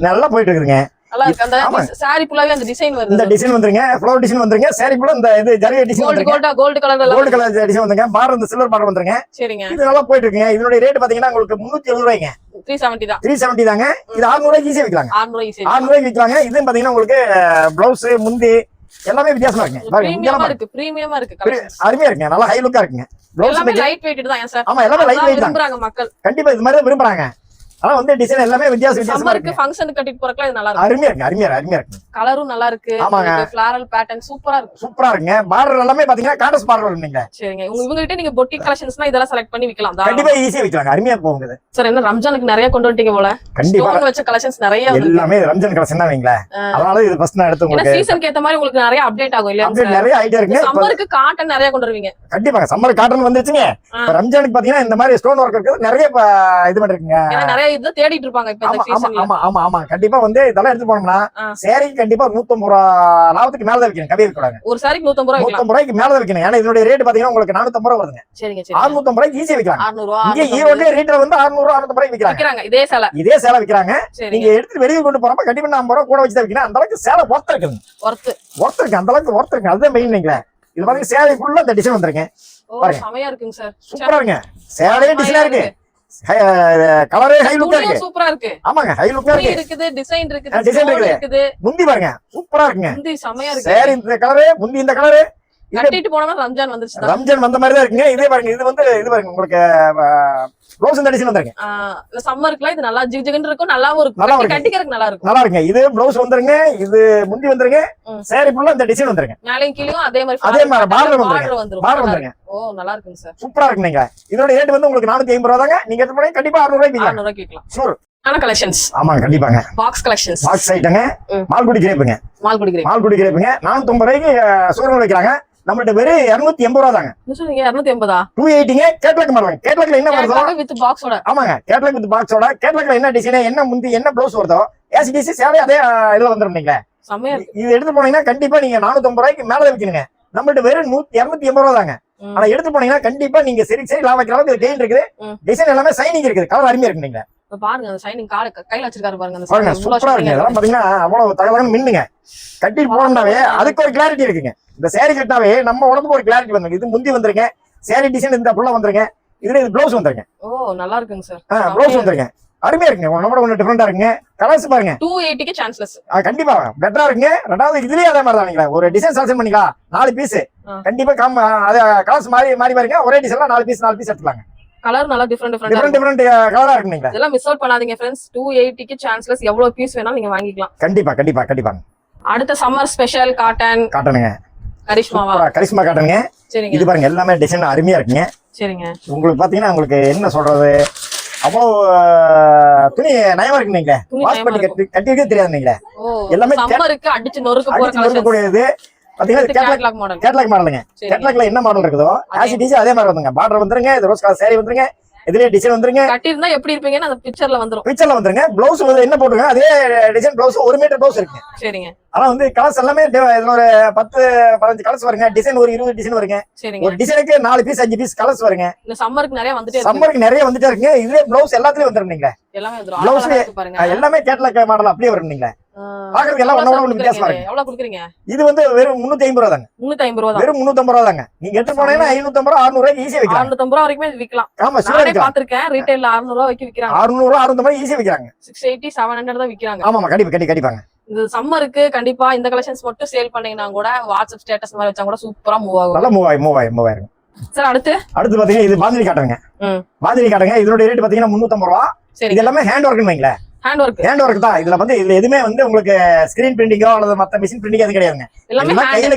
நல்லா போயிட்டு இருக்குங்க. நல்லா இருக்கு. அந்த சாரி ஃபுல்லாவே அந்த டிசைன் வருது. இந்த டிசைன் வந்துருங்க. ஃப்ளவர் டிசைன் வந்துருங்க. சாரி ஃபுல்லா இந்த இது ஜரிகை டிசைன் வந்துருங்க. கோல்ட் கலர் டிசைன் வந்துருங்க. பார்டர் இந்த சில்வர் பார்டர் வந்துருங்க. சரிங்க. இது நல்லா போயிட்டு இருக்குங்க. இதோட ரேட் பாத்தீங்கன்னா உங்களுக்கு 370 ரூபாய்ங்க. 370 தான். 370 தாங்க. இது 600 ரூபாய்க்கு ஈஸியா விக்கலாங்க. 600 ரூபாய்க்கு விக்கலாங்க. இது பாத்தீங்கன்னா உங்களுக்கு ப்ளவுஸ் முந்தி எல்லாமே வித்தியாசமா இருக்குங்க. பாருங்க பிரீமியமா இருக்கு. அருமையா இருக்குங்க. நல்லா ஹை லுக்கா இருக்குங்க. எல்லாமே லைட் வெயிட் தான் சார். ஆமா, எல்லாமே லைட் வெயிட் தான். விரும்பறாங்க மக்கள். கண்டிப்பா இது மாதிரி விரும்பறாங்க. ஆனா வந்து டிசைன் எல்லாமே வித்தியாசமா இருக்கு. ஃபங்க்ஷனுக்கு கட்டிட்டு போறதுக்கு இது நல்லா இருக்கு. அருமையா இருக்கு. கலரும் நல்லா இருக்கு. ஃப்ளாரல் பேட்டர்ன் சூப்பரா இருக்குங்க. பார்டர் எல்லாமே பாத்தீங்கன்னா கான்ட்ராஸ்ட் பார்டர் வருங்க. சரிங்க. இவங்க கிட்ட நீங்க பொட்டிக் கலெக்ஷன்ஸ்னா இதெல்லாம் செலக்ட் பண்ணி விக்கலாம். கண்டிப்பா ஈஸியா விக்கலாம். அருமையா போகுது. சார் என்ன ரம்ஜானுக்கு நிறைய கொண்டு வந்துட்டீங்க போல. கண்டிப்பா வச்ச கலெக்ஷன்ஸ் நிறைய வந்து எல்லாமே ரம்ஜான் கலெக்ஷன் தான் வைங்களா. அதனால இது ஃபர்ஸ்ட் நான் எடுத்து உங்களுக்கு சீசனுக்கு ஏத்த மாதிரி உங்களுக்கு நிறைய அப்டேட் ஆகும் இல்லையா? அப்டேட் நிறைய ஐடியா இருக்குங்க. சம்மருக்கு காட்டன் நிறைய கொண்டு வருவீங்க. கண்டிப்பா சம்மர் காட்டன் வந்துச்சுங்க. ரம்ஜானுக்கு பாத்தீங்கன்னா இந்த மாதிரி ஸ்டோன் வர்க் இருக்கு. நிறைய இது பண்ணிருக்கீங்க. நிறைய இது தேடிட்டு இருப்பாங்க. ஆமா கண்டிப்பா வந்து இதெல்லாம் எடுத்து போனோம்னா சேரிக்கு கண்டிப்பா 150 ரூபாய் லாபத்துக்கு மேல தான் விக்கணும். கம்மி கூடாது. ஒரு சாரிக்கு 150 ரூபாய்க்கு மேல தான் விக்கணும். ஏன்னா இதோட ரேட் பாத்தீங்கன்னா உங்களுக்கு 450 ரூபாய் வருதுங்க. 650 ரூபாய்க்கு ஈஸியா விக்கலாம். 600 ரூபாய். இங்க ஈரோட்ல ரேட்ல வந்து 600 ரூபாய் 650 ரூபாய்க்கு விக்கிறாங்க. இதே சேலை விக்கிறாங்க. நீங்க எடுத்து வெளியே கொண்டு போறப்ப கண்டிப்பா 50 ரூபாய் கூட வச்சு தான் விக்கணும். அந்த அளவுக்கு சேலை ஒர்த் இருக்குங்க. ஒர்த் இருக்கு. அந்த அளவுக்கு ஒர்த் இருக்கு. அதுதான் மெயின். நீங்களே இது பாத்தீங்கன்னா சேலை ஃபுல்லா இந்த டிசைன் வந்துருங்க. பாருங்க செமையா இருக்குங்க சார். சூப்பரா இருக்குங்க. சேலையே டிசைனா இருக்கு, கலரே ஹை லுக்கா இருக்கு. சூப்பரா இருக்கு. ஆமாங்க, ஹை லுக்கா இருக்கு. இருக்குது, டிசைன் இருக்குது, டிசைன் இருக்குது. முந்தி பாருங்க சூப்பரா இருக்குங்க. முந்தி செமையா இருக்கு. சேரி இந்த கலரு, முந்தி இந்த கலரு. கட்டிட்டு போனா ரம்ஜான் வந்துருச்சு. ரம்ஜான் வந்த மாதிரி தான் இருக்குங்க. இதே பாருங்க, இது வந்து இது பாருங்க உங்களுக்கு ப்ளவுஸ் இந்த டிசைன் வந்துருங்க. சம்மருக்குலாம் இது நல்லா ஜிஜிகன்னு இருக்கும், நல்லாவும் இருக்கும், கட்டிக்கிறதுக்கு நல்லா இருக்கும். நல்லா இருக்குங்க. இது ப்ளவுஸ் வந்துருங்க, இது முந்தி வந்துருங்க, சேரி ஃபுல்லா இந்த டிசைன் வந்துருங்க. மேலையும் கீழயும் அதே மாதிரி பார்டர் வந்துருங்க. பார்டர் வந்துருங்க. ஓ நல்லா இருக்குங்க சார். சூப்பரா இருக்குங்க. இதோட ரேட் வந்து உங்களுக்கு 450 ரூபாய் தாங்க. நீங்க எடுத்து போனா கண்டிப்பா 600 ரூபாய்க்கு 600 ரூபாய்க்கு விக்கலாம். ஷூர். கலெக்ஷன்ஸ். ஆமாங்க, கண்டிப்பாங்க. Box collections. பாக்ஸ் ஐட்டங்க. மால்குடி கிரேப்புங்க. மால்குடி கிரேப்புங்க 450 ரூபாய்க்கு சூரன் வைக்கிறாங்க. நம்மள்ட்ட வெறும் 280 ரூபாய் தாங்க. 280. 280ங்க. Catalogue model. கேட்லாக்ல என்ன வருதோ வித் பாக்ஸோட. ஆமாங்க, கேட்லாக் வித் பாக்ஸோட. கேட்லாக்ல என்ன டிசைன், என்ன முந்தி, என்ன ப்ளவுஸ் வருதோ ஏசிடிசி சேலை அதே இதுல வந்துரும். நீங்க செமையா இருக்கு. இது எடுத்து போனீங்கன்னா கண்டிப்பா நீங்க 450 ரூபாய்க்கு மேல விக்கணுங்க. நம்மள்ட்ட வெறும் 280 ரூபாய் தாங்க. ஆனா எடுத்து போனீங்கன்னா கண்டிப்பா நீங்க சரி லாபம் வைக்கிற அளவுக்கு கெயின் இருக்குது. டிசைன் எல்லாமே சைனிங் இருக்குது, கலர் அருமையா இருக்கு. நீங்க பாருங்க அந்த ஷைனிங் கையில வச்சிருக்காரு பாருங்க. அந்த பாருங்க சூப்பரா இருக்கு. அதெல்லாம் பாத்தீங்கன்னா அவ்வளவு தகவலும் மின்னுங்க. கட்டிட்டு போனோம்னாவே அதுக்கு ஒரு கிளாரிட்டி இருக்குங்க. இந்த சேரீ கட்டினாவே நம்ம உடம்புக்கு ஒரு கிளாரிட்டி வந்துருங்க. இது முந்தி வந்துருங்க, சேரீ டிசைன் இந்த ஃபுல்லா வந்துருங்க, இதுல இது ப்ளவுஸ் வந்துருங்க. ஓ நல்லா இருக்குங்க சார். ப்ளவுஸ் வந்துருங்க, அருமையா இருக்குங்க. நம்மளோட ஒண்ணு டிஃபரெண்டா இருக்குங்க. கலர்ஸ் பாருங்க 280க்கு சான்ஸ்லெஸ். கண்டிப்பா பெட்டரா இருக்குங்க. ரெண்டாவது இதுலயே அதே மாதிரி தான். ஒரு டிசைன் செலக்ஷன் பண்ணிக்கலாம், 4 பீஸ் கண்டிப்பா அது கலர்ஸ் மாறி பாருங்க. ஒரே டிசைன்ல 4 பீஸ் எடுத்துக்கலாங்க. கலர் நல்லா டிஃபரெண்ட் கலரா இருக்கு. நீங்க இதெல்லாம் மிஸ் அவுட் பண்ணாதீங்க फ्रेंड्स. 280க்கு சான்ஸ்லெஸ். எவ்வளவு பீஸ் வேணாலும் நீங்க வாங்கிக்கலாம். கண்டிப்பா. அடுத்த சம்மர் ஸ்பெஷல் காட்டனுங்க. கரிஷ்மா காட்டனுங்க. சரிங்க. இது பாருங்க எல்லாமே டிசைன் அருமையா இருக்குங்க. சரிங்க. உங்களுக்கு பாத்தீங்கன்னா உங்களுக்கு என்ன சொல்றது, அவ்வளவு துணி நயமா இருக்கு. நீங்க வாஷ் பண்ணி கட்டிக்கவே தெரியாது. நீங்க எல்லாமே சம்மருக்கு அடிச்சு நொறுக்க போற கலெக்ஷன் கூடியது. பாத்தீங்கன்னா கேட்லாக் மாடலுங்க. கேட்லாக்ல என்ன மாடல் இருக்குதோ ஆசிடிசி அதே மாதிரி வந்துங்க. பார்டர் வந்துருங்க, இது ரோஸ் கலர் சாரி வந்துருங்க, இதுலயே டிசைன் வந்துருங்க. கட்டி இருந்தா எப்படி இருப்பீங்கன்னு அந்த பிக்சர்ல வந்துருங்க. ப்ளவுஸ் என்ன போட்டுருங்க, அதே டிசைன் ப்ளவுஸ் 1 மீட்டர் ப்ளவுஸ் இருக்கு. சரிங்க. ஆனா வந்து கலர்ஸ் எல்லாமே இதுல ஒரு 10-15 கலர்ஸ் வருங்க. டிசைன் ஒரு 20 டிசைன் வருங்க. ஒரு டிசைனுக்கு 4 பீஸ் 5 பீஸ் கலர்ஸ் வருங்க. இந்த சம்மருக்கு நிறைய வந்துட்டே இருக்குங்க. இதுலயே ப்ளவுஸ் எல்லாத்துலயும் வந்துரும். நீங்க எல்லாமே வந்துரும். ப்ளவுஸ் பாருங்க எல்லாமே கேட்லாக் மாடல் அப்படியே வரும். நீங்க பாக்குறதுக்கு எல்லாம் ஒண்ணு வித்தியாசமா இருக்கு. எவ்வளவு குடுக்குறீங்க? இது வந்து வெறும் 350 ரூபாய் தாங்க. 350 ரூபாய். வெறும் 350 ரூபாய் தாங்க. நீங்க எடுத்து போனீங்கன்னா 550 ரூபாய் 600 ரூபாய்க்கு ஈஸியா விக்கலாம். 650 ரூபாய் வரைக்கும் விக்கலாம். ஆமா சூப்பரா பாத்துர்க்கேன். ரீட்டைல்ல 600 ரூபாய் வரைக்கும் விக்கிறாங்க. 600 ரூபாய் 600 ரூபாய் ஈஸியா விக்கிறாங்க. 680 700 தான் விக்கிறாங்க. ஆமா கண்டிப்பாங்க. இந்த சம்மருக்கு கண்டிப்பா இந்த கலெக்ஷன்ஸ் மட்டும் சேல் பண்ணீங்கன்னா கூட வாட்ஸ்அப் ஸ்டேட்டஸ் மாதிரி வச்சா கூட சூப்பரா மூவ் ஆகும். நல்லா மூவ் ஆகும். சார் அடுத்து பாத்தீங்கன்னா இது பாந்தினி காட்டுங்க. இதோட ரேட் பாத்தீங்கன்னா 350 ரூபாய். இது எல்லாமே ஹேண்ட் ஒர்க்னு வைங்களேன். ஹேண்ட் ஒர்க் தான். இதுல எதுவுமே வந்து உங்களுக்கு ஸ்கிரீன் பிரிண்டிங்கோ அல்லது மத்த மிஷின் பிரிண்டிங் எதுவும் கிடையாதுங்க. எல்லாமே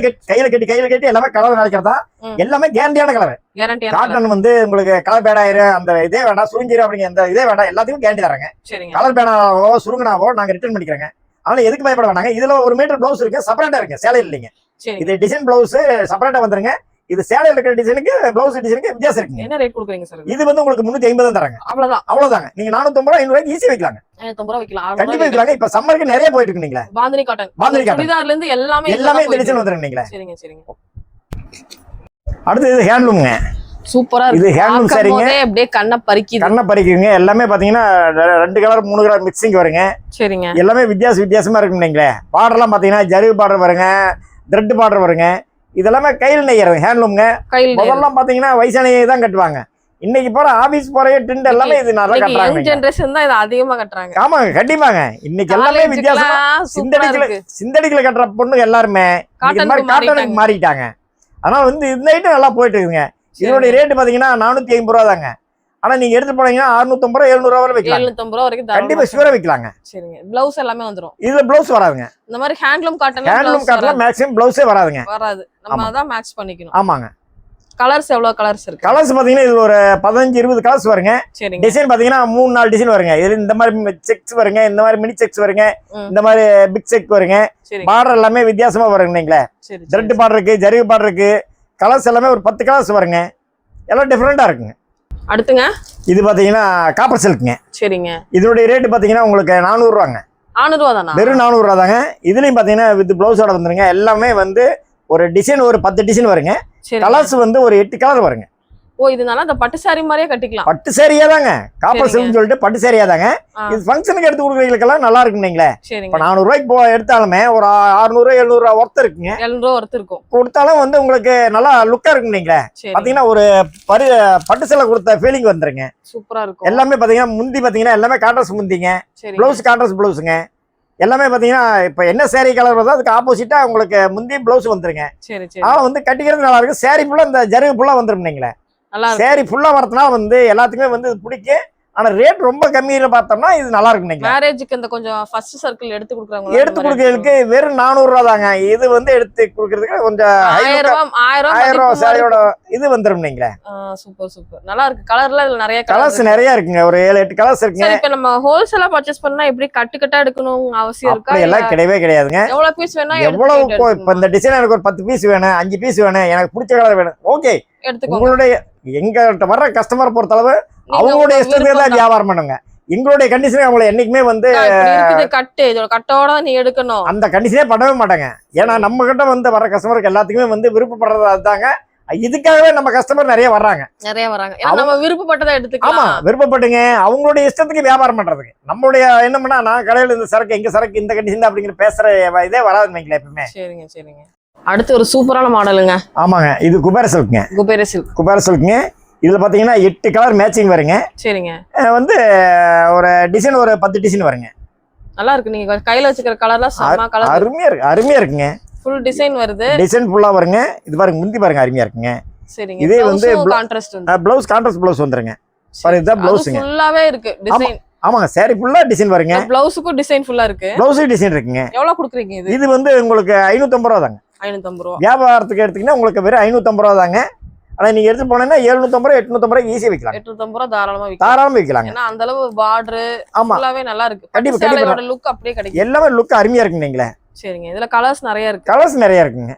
கையில கட்டி எல்லாமே கலர் நினைக்கிறதா. எல்லாமே கேரண்டியான கலர். காட்டன் வந்து உங்களுக்கு கலர் பேட் ஆயிரும், அந்த இதே வேண்டாம், சுருங்கிரும் அப்படிங்க அந்த இதே வேண்டாம், எல்லாத்துக்கும் கேரண்டி தராங்க. கலர் பேனாவோ சுருங்கினாவோ நாங்க ரிட்டர்ன் பண்ணிக்கிறோங்க. அதனால எதுக்கு பயப்பட வேண்டாங்க. இதுல 1 மீட்டர் பிளவுஸ் இருக்கு, செப்பரேட்டா இருக்கு, சேலையில் இல்லைங்க. இது டிசைன் பிளவுஸ் செப்பரேட்டா வந்துருங்க. இது சேலையில் இருக்கிற டிசைனுக்கு பிளவுஸ் டிசைனுக்கு வித்தியாசம் இருக்குங்க. என்ன ரேட் கொடுக்குறீங்க சார்? இது வந்து உங்களுக்கு 350 தான் தராங்க. அவ்வளவுதாங்க. நீங்க 450 ரூபாய் 500 ரூபாய்க்கு ஈஸியா வைக்கலாங்க. 550 ரூபாய் வைக்கலாம். கண்டிப்பா வைக்கலாங்க. இப்ப சம்மருக்கு நிறைய போயிட்டு இருக்கு. நீங்க பாந்தினி காட்டன் சுடிதார்ல இருந்து எல்லாமே இந்த டிசைன் வந்துருங்க. நீங்க சரிங்க. அடுத்து இது ஹேண்ட்லூம்ங்க. சூப்பரா இருக்கு. இது ஹேண்ட்லூம் சாரிங்க. அப்படியே கண்ணை பறிக்குங்க. எல்லாமே பாத்தீங்கன்னா 2 கலர் 3 கலர் மிக்சிங் வருங்க. சரிங்க. எல்லாமே வித்தியாசமா இருக்குன்னு நீங்களே. பார்டர்லாம் பாத்தீங்கன்னா ஜரி பார்டர் வருங்க, த்ரெட் பார்டர் வருங்க. இதெல்லாமே கையில் நெய்யறது ஹேண்ட்லூம்ங்க. முதல்லாம் பாத்தீங்கன்னா வயசானவங்க தான் கட்டுவாங்க. இன்னைக்கு போற ஆபீஸ் போற ட்ரெண்ட் எல்லாமே இது நல்லா கட்டுறாங்க. ஜெனரேஷன் தான் இது அதிகமா கட்டுறாங்க. ஆமாங்க கண்டிப்பாங்க. இன்னைக்கு எல்லாமே வித்தியாசமா சிந்தடிக்கல கட்டுற பொண்ணுங்க எல்லாருமே காட்டனுக்கு மாறிட்டாங்க. அதனால வந்து இந்த ஐட்டம் நல்லா போயிட்டு இருக்குங்க. இதோட ரேட் பாத்தீங்கன்னா 450 ரூபாய் தாங்க. ஆனா நீங்க எடுத்து போனீங்கன்னா 650 ரூபாய் 700 ரூபாய் வைக்கலாம். 750 ரூபாய் வரைக்கும் கண்டிப்பா ஷூரா வைக்கலாங்க. சரிங்க. ப்ளவுஸ் எல்லாமே வந்துரும். இதுல ப்ளவுஸ் வராதுங்க. இந்த மாதிரி ஹேண்ட்லூம் காட்டன்ல மேக்ஸிமம் ப்ளவுஸே வராதுங்க. நம்ம அத மேட்ச் பண்ணிக்கணும். ஆமாங்க. கலர்ஸ் எவ்வளவு கலர்ஸ் இருக்கு? கலர்ஸ் பாத்தீங்கன்னா இது ஒரு 15-20 கலர்ஸ் வருங்க. டிசைன் பாத்தீங்கன்னா 3-4 டிசைன் வருங்க. இதுல இந்த மாதிரி செக்ஸ் வருங்க, இந்த மாதிரி மினி செக்ஸ் வருங்க, இந்த மாதிரி பிக் செக் வருங்க. பார்டர் எல்லாமே வித்தியாசமா வருங்க. நீங்களே த்ரெட் பார்டர் இருக்கு, ஜரி பார்டர் இருக்கு. கலர்ஸ் எல்லாமே ஒரு 10 கலர்ஸ் வருங்க. எல்லாம் டிஃபரெண்டா இருக்குங்க. அடுத்துங்க இது பாத்தீங்கன்னா காப்பர் சில்க்ங்க. சரிங்க. இதோட ரேட் பாத்தீங்கன்னா உங்களுக்கு 400 ரூபாங்க. 400 ரூபாய் தானா? வெறும் 400 ரூபாய் தாங்க. இதுலயும் பாத்தீங்கன்னா வித் பிளவுஸோட வந்துருங்க. எல்லாமே வந்து ஒரு டிசைன் ஒரு 10 டிசைன் வருங்க. கலர்ஸ் வந்து ஒரு 8 கலர் வருங்க. ஓ இதனால அந்த பட்டு சாரி மாதிரியே கட்டிக்கலாம். பட்டு சேரியா தாங்க, காப்பர் சில்க்னு சொல்லிட்டு பட்டு சேரியா தாங்க. இது ஃபங்க்ஷனுக்கு எடுத்து கொடுக்குறவங்களுக்கெல்லாம் நல்லா இருக்கும் நீங்களே. இப்ப 400 ரூபாய்க்கு எடுத்தாலுமே ஒரு 600 700 ரூபாய் ஒர்த் இருக்குங்க. 700 ரூபாய் ஒர்த் இருக்கும். கொடுத்தாலும் வந்து உங்களுக்கு நல்லா லுக்கா இருக்கும் நீங்களே. பாத்தீங்கன்னா ஒரு பட்டு சேலை கொடுத்த ஃபீலிங் வந்துருங்க. சூப்பரா இருக்கும். எல்லாமே பாத்தீங்கன்னா முந்தி பாத்தீங்கன்னா எல்லாமே கான்ட்ராஸ்ட் முந்திங்க, பிளவுஸ் கான்ட்ராஸ்ட் பிளவுஸுங்க. எல்லாமே பாத்தீங்கன்னா இப்ப என்ன சேரீ கலர் வருதோ அதுக்கு ஆப்போசிட்டா உங்களுக்கு முந்தி பிளவுஸ் வந்துருங்க. ஆனா வந்து கட்டிக்கிறது நல்லா இருக்கு. சேரீ ஃபுல்லா இந்த ஜருகு ஃபுல்லா வந்துரும் நீங்களே. சேரீ ஃபுல்லா வரதுனால வந்து எல்லாத்துக்குமே வந்து பிடிக்கும். ஆனா ரேட் ரொம்ப கம்மியில பார்த்தோம்னா இது நல்லா இருக்கும். நீங்க மேரேஜுக்கு இந்த கொஞ்சம் ஃபர்ஸ்ட் சர்க்கிள் எடுத்து கொடுக்கறதுக்கு வெறும் 400 ரூபாய் தாங்க. இது வந்து எடுத்து கொடுக்கறதுக்கு கொஞ்சம் 1000 ரூபாய் சேலையோட இது வந்துரும் நீங்களே. சூப்பர் நல்லா இருக்கு. கலர்ல இதுல நிறைய கலர்ஸ் நிறைய இருக்குங்க. ஒரு 7-8 கலர்ஸ் இருக்குங்க. இப்போ நம்ம ஹோல்சேலா பர்ச்சேஸ் பண்ணா எப்படி கட்டா எடுக்கணும் அவசியம் இருக்கா? எல்லாம் கிடையவே கிடையாதுங்க. எவ்வளவு பீஸ் வேணா எவ்வளவு இப்ப இந்த டிசைன் எனக்கு ஒரு 10 பீஸ் வேணும், 5 பீஸ் வேணும், எனக்கு பிடிச்ச கலர் வேணும், ஓகே எடுத்துக்கோங்க. உங்களுடைய எங்கள்கிட்ட வர்ற கஸ்டமரை பொறுத்தளவு அவங்களுடைய இஷ்டத்துக்கு தான் வியாபாரம் பண்ணுங்க. எங்களுடைய கண்டிஷன் அவங்களை என்னைக்குமே வந்து கட்டோட நீ எடுக்கணும் அந்த கண்டிஷனே பண்ணவே மாட்டாங்க. ஏன்னா நம்ம கிட்ட வந்து வர கஸ்டமருக்கு எல்லாத்துக்குமே வந்து விருப்பப்படுறது அதுதாங்க. இதுக்காகவே நம்ம கஸ்டமர் நிறைய வர்றாங்க. நம்ம விருப்பப்பட்டதை எடுத்துக்கலாம். ஆமா விருப்பப்பட்டுங்க அவங்களுடைய இஷ்டத்துக்கு வியாபாரம் பண்றதுக்கு. நம்மளுடைய என்ன பண்ணா நான் கடையில இந்த சரக்கு எங்க சரக்கு இந்த கண்டிஷன் அப்படிங்கிற பேசுற இதே வராதுன்னு வைங்களேன் எப்பவுமே. சரிங்க. அடுத்து ஒரு சூப்பரான மாடலுங்க. ஆமாங்க இது குபேர சில்க்ங்க. குபேர சில்க்ங்க. இதுல பாத்தீங்கன்னா 8 கலர் மேட்சிங் வருங்க. சரிங்க. வந்து ஒரு டிசைன் ஒரு 10 டிசைன் வருங்க. நல்லா இருக்கு. நீங்க கையில வச்சுக்கிற கலர்லாம் செம கலர். அருமையா இருக்குங்க. ஃபுல் டிசைன் வருது. டிசைன் ஃபுல்லா வருங்க. இது பாருங்க முந்தி பாருங்க அருமையா இருக்குங்க. சரிங்க. இதே வந்து கான்ட்ராஸ்ட் வந்து ப்ளவுஸ் கான்ட்ராஸ்ட் ப்ளவுஸ் வந்துருங்க. பாருங்க இத ப்ளவுஸ்ங்க. ஃபுல்லாவே இருக்கு டிசைன். ஆமாங்க saree ஃபுல்லா டிசைன் வருங்க. ப்ளவுஸ்க்கு டிசைன் ஃபுல்லா இருக்கு. ப்ளவுஸ்க்கு டிசைன் இருக்குங்க. எவ்வளவு கொடுக்குறீங்க இது? இது வந்து உங்களுக்கு 550 ரூபாய் தாங்க. 550 ரூபாய். வியாபாரத்துக்கு எடுத்தீங்கன்னா உங்களுக்கு வெறும் 550 ரூபாய் தாங்க. ஆனா நீங்க எடுத்து போனீங்கன்னா 750 ரூபாய் 850 ரூபாய் ஈஸியா விக்கலாம். 850 ரூபாய் தாராளமா விக்கலாம். ஏன்னா அந்த அளவு பார்டர் ஃபுல்லாவே நல்லா இருக்கு. கண்டிப்பா லுக் அப்படியே கிடைக்கும். எல்லாமே லுக் அருமையா இருக்குங்க நீங்களே. சரிங்க. இதுல கலர்ஸ் நிறைய இருக்கு. கலர்ஸ் நிறைய இருக்குங்க.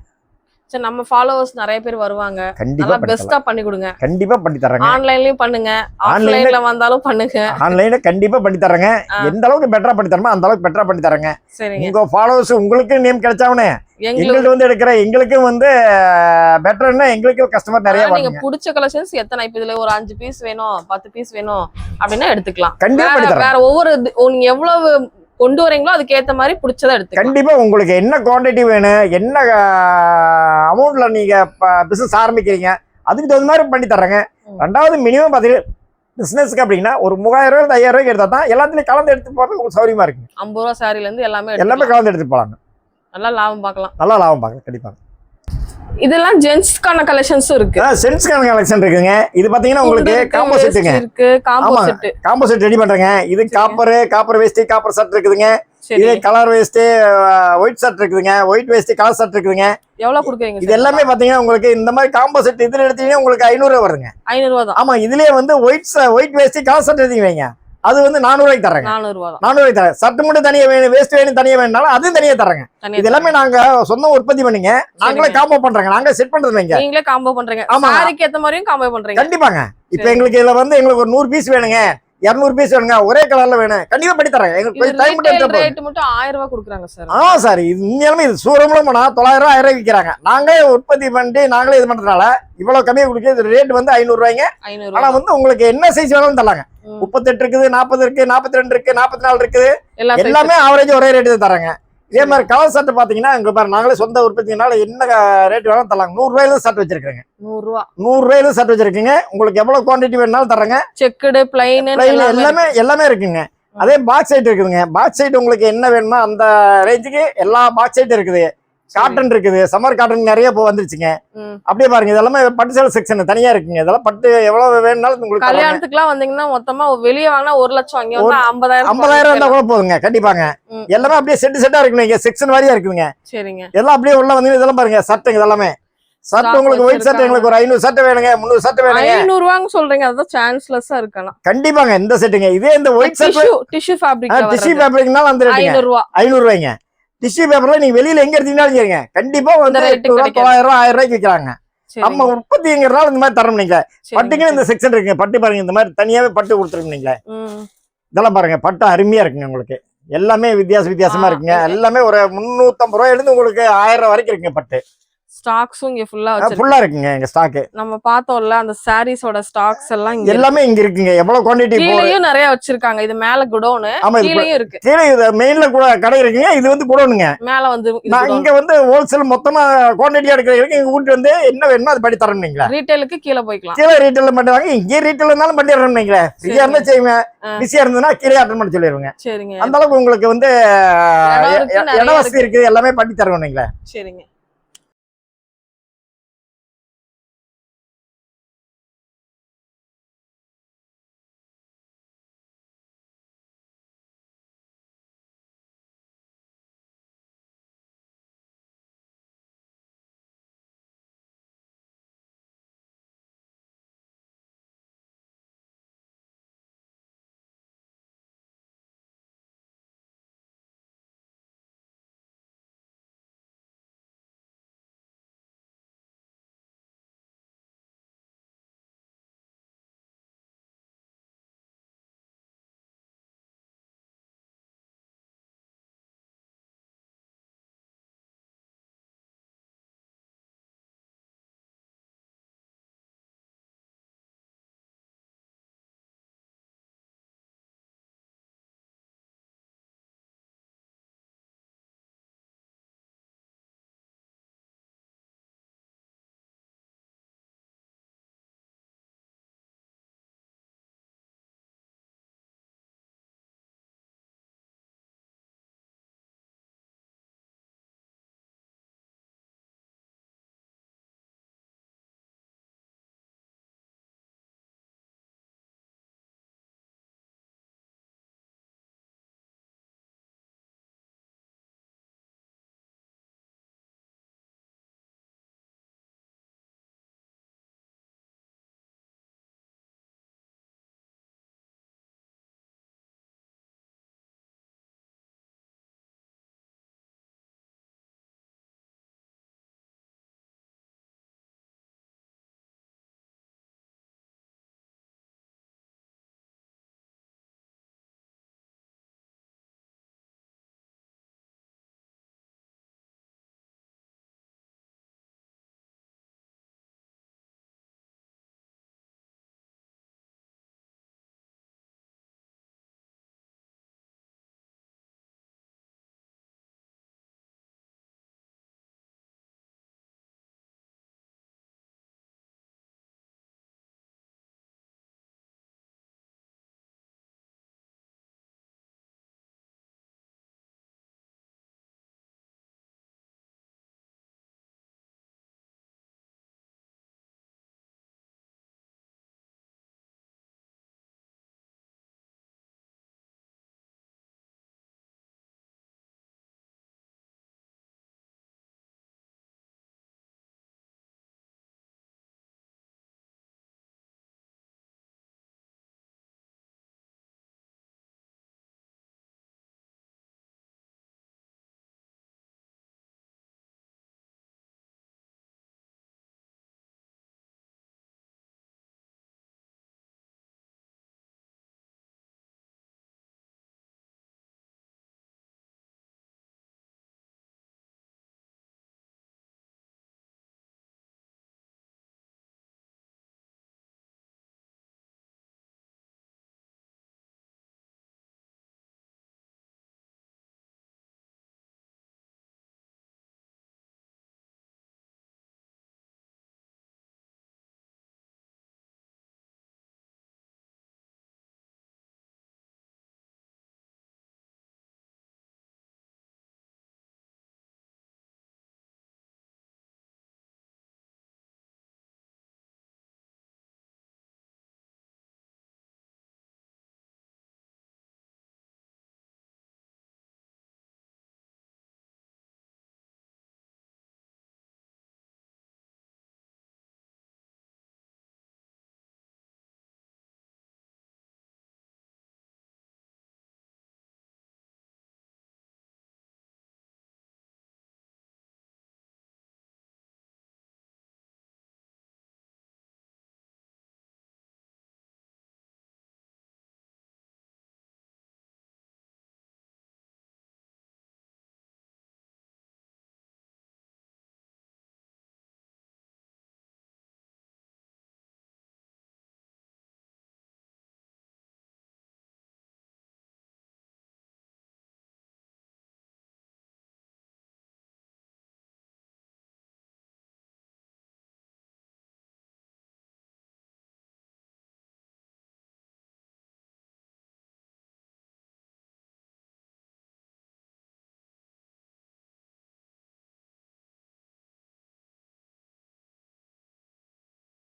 சரி நம்ம ஃபாலோவர்ஸ் நிறைய பேர் வருவாங்க. நல்லா பெஸ்டா பண்ணி கொடுங்க. கண்டிப்பா பண்ணி தரேங்க. ஆன்லைன்லயும் பண்ணுங்க, ஆன்லைன்ல வந்தாலும் பண்ணுங்க. ஆன்லைன்ல கண்டிப்பா பண்ணி தரேங்க. எந்த அளவுக்கு பெட்டரா பண்ணி தரமா அந்த அளவுக்கு பெட்டரா பண்ணி தரேங்க. சரிங்க. உங்க ஃபாலோவர்ஸ் உங்களுக்கு நேம் கிடைச்சாவனே எங்களுக்கு வந்து எடுக்கிற எங்களுக்கு வந்து பெட்டர்னா எங்களுக்கு கஸ்டமர் நிறைய நீங்க பிடிச்ச கலெக்ஷன்ஸ் எத்தனை இப்ப இதுல ஒரு 5 பீஸ் வேணும் 10 பீஸ் வேணும் அப்படின்னா எடுத்துக்கலாம். கண்டிப்பா வேற ஒவ்வொரு நீங்க எவ்வளவு கொண்டு வரீங்களோ அதுக்கு ஏத்த மாதிரி பிடிச்சதை எடுத்து கண்டிப்பா உங்களுக்கு என்ன குவான்டிட்டி வேணும், என்ன அமௌண்ட்ல நீங்க பிசினஸ் ஆரம்பிக்கிறீங்க அதுக்கு தகுந்த மாதிரி பண்ணி தர்றேங்க. ரெண்டாவது மினிமம் பாத்தீங்கன்னா பிசினஸ்க்கு அப்படின்னா ஒரு 3000 ரூபாய் 5000 ரூபாய்க்கு எடுத்தா தான் எல்லாத்துலயும் கலந்து எடுத்து போறது உங்களுக்கு சௌரியமா இருக்கு. 50 ரூபாய் சாரில இருந்து எல்லாமே கலந்து எடுத்து போலாங்க. நல்லா லாபம் பார்க்கலாம். கண்டிப்பா. இதெல்லாம் ஜென்ஸ்க்கான கலெக்ஷன்ஸும் இருக்கு. ஜென்ஸ்க்கான கலெக்ஷன் இருக்குங்க. இது பாத்தீங்கன்னா உங்களுக்கு காம்போ செட்டுங்க. காம்போ செட் ரெடி பண்றேங்க. இது காப்பர் வேஸ்ட் காப்பர் ஷர்ட் இருக்குதுங்க. இது கலர் வேஸ்ட் ஒயிட் ஷர்ட் இருக்குதுங்க. ஒயிட் வேஸ்ட் கலர் ஷர்ட் இருக்குதுங்க. எவ்வளவு கொடுக்குறீங்க? இது எல்லாமே பாத்தீங்கன்னா உங்களுக்கு இந்த மாதிரி காம்போ செட் இதுல எடுத்தீங்கன்னா உங்களுக்கு 500 ரூபாய் வருதுங்க. 500 ரூபாய் தான். ஆமா இதுலயே வந்து ஒயிட் வேஸ்ட் கலர் ஷர்ட் எடுத்தீங்க அது வந்து 400 ரூபாய்க்கு தரேங்க. 400 ரூபாய்க்கு தரேன். ஷர்ட் மட்டும் தனியா வேணும், வேஸ்ட் வேணும் தனியா வேணும்னாலும் அதுவும் தனியா தரேங்க. இது எல்லாமே நாங்க சொந்த உற்பத்தி பண்ணீங்க. நாங்களே காம்போ பண்றோங்க. நாங்க செட் பண்றது நீங்களே காம்போ பண்றீங்க. சாரிக்கு ஏத்த மாதிரியும் காம்போ பண்றீங்க. கண்டிப்பாங்க. இப்போ எங்களுக்கு இதுல வந்து எங்களுக்கு ஒரு 100 பீஸ் வேணுங்க, 200 பீஸ் வேணுங்க, ஒரே கலர்ல வேணும், கண்டிப்பா பண்ணி தரேன். எங்களுக்கு கொஞ்சம் டைம் மட்டும் ரேட் மட்டும் 1000 ரூபாய் கொடுக்குறாங்க சார். சார் இது உண்மையாலுமே இது சூரம்லாம் போனா 900 ரூபாய் 1000 ரூபாய் விற்கிறாங்க. நாங்களே உற்பத்தி பண்ணி நாங்களே இது பண்றதுனால இவ்வளவு கம்மியா கொடுக்குது. இது ரேட் வந்து 500 ரூபாய்ங்க. ஆனா வந்து உங்களுக்கு என்ன சைஸ் வேணாலும் தரலாங்க. 38 இருக்குது, 40 இருக்கு, 42 இருக்கு, 44 இருக்குது. எல்லாமே ஆவரேஜ் ஒரே ரேட்டு தான் தராங்க. இதே மாதிரி கலர் ஷர்ட் பாத்தீங்கன்னா இங்க பாரு நாங்களே சொந்த உற்பத்தினால என்ன ரேட் வேணாலும் தரலாங்க. 100 ரூபாயில ஷர்ட் வச்சிருக்கேங்க. 100 ரூபாயில ஷர்ட் வச்சிருக்கீங்க. உங்களுக்கு எவ்வளவு குவான்டிட்டி வேணாலும் தரேங்க. செக்குடு பிளைன் எல்லாமே இருக்குங்க. அதே பாக்ஸ் சைட் இருக்குதுங்க. பாக்ஸ் சைட் உங்களுக்கு என்ன வேணுமோ அந்த ரேஞ்சுக்கு எல்லா பாக்ஸ் சைட் இருக்குது. காட்டன் இருக்குது, சம்மர் காட்டன் நிறைய இப்போ வந்துருச்சுங்க. அப்படியே பாருங்க இதெல்லாமே பட்டு சேலை செக்ஷன் தனியா இருக்குங்க. இதெல்லாம் பட்டு எவ்வளவு வேணும்னாலும் உங்களுக்கு கல்யாணத்துக்குலாம் வந்தீங்கன்னா மொத்தமா வெளியே வாங்கினா 1 லட்சம் வாங்கி 50,000 இருந்தா கூட போதுங்க. கண்டிப்பாங்க. எல்லாமே அப்படியே செட்டா இருக்குங்க. செக்ஷன் வாரியா இருக்குதுங்க. சரிங்க. எல்லாம் அப்படியே உள்ள வந்து இதெல்லாம் பாருங்க ஷர்ட்டுங்க. இதெல்லாமே ஷர்ட் உங்களுக்கு ஒயிட் ஷர்ட் எங்களுக்கு ஒரு 500 ஷர்ட் வேணுங்க, 300 ஷர்ட் வேணுங்க. 500 ரூபாய்னு சொல்றீங்க, அதுதான் சான்ஸ்லெஸ்ஸா இருக்கலாம். கண்டிப்பாங்க. இந்த செட்டுங்க. இதே இந்த ஒயிட் ஷர்ட் டிஷ்யூ ஃபேப்ரிக்னால அந்த ரேட்டுங்க 500 ரூபாய்ங்க. டிஷ்யூ பேப்பர்ல நீங்க வெளியில எங்க எடுத்தீங்கன்னாலும் சரிங்க கண்டிப்பா வந்து 800 ரூபாய் 900 ரூபாய் 1000 ரூபாய்க்கு விற்கிறாங்க. நம்ம உற்பத்திங்கிறனால இந்த மாதிரி தரோம். நீங்க பட்டுக்குன்னு இந்த செக்ஷன் இருக்குங்க. பட்டு பாருங்க இந்த மாதிரி தனியாவே பட்டு கொடுத்துருக்கீங்களே. இதெல்லாம் பாருங்க பட்டு அருமையா இருக்குங்க. உங்களுக்கு எல்லாமே வித்தியாசமா இருக்குங்க. எல்லாமே ஒரு 350 ரூபாய் இருந்து உங்களுக்கு 1000 ரூபாய் வரைக்கும் இருக்குங்க பட்டு. ஸ்டாக்ஸும் இங்க ஃபுல்லா வச்சிருக்கோம். ஃபுல்லா இருக்குங்க எங்க ஸ்டாக். நம்ம பார்த்தோம்ல அந்த சாரீஸோட ஸ்டாக்ஸ் எல்லாம் இங்க எல்லாமே இங்க இருக்குங்க. எவ்வளவு குவாண்டிட்டி கீழேயும் நிறைய வச்சிருக்காங்க. இது மேல குடோன், கீழேயும் இருக்கு. கீழே இது மெயின்ல கூட கடை இருக்குங்க. இது வந்து குடோனுங்க. மேல வந்து நான் இங்க வந்து ஹோல்சேல் மொத்தமா குவாண்டிட்டியா எடுக்கிறதுக்கு இங்க கூட்டி வந்து என்ன வேணுமோ அது பண்ணி தரணுங்களா. ரீட்டைலுக்கு கீழே போய்க்கலாம். கீழே ரீட்டைல பண்ணுவாங்க. இங்கே ரீட்டைல் இருந்தாலும் பண்ணிடுறோம்ங்களா. ஃப்ரீயா இருந்தா செய்வேன், பிஸியா இருந்ததுன்னா கீழே அட்டன் பண்ணி சொல்லிடுவேங்க. சரிங்க. அந்த அளவுக்கு உங்களுக்கு வந்து இட வசதி இருக்குது, எல்லாமே பண்ணி தருவோம். சரிங்க.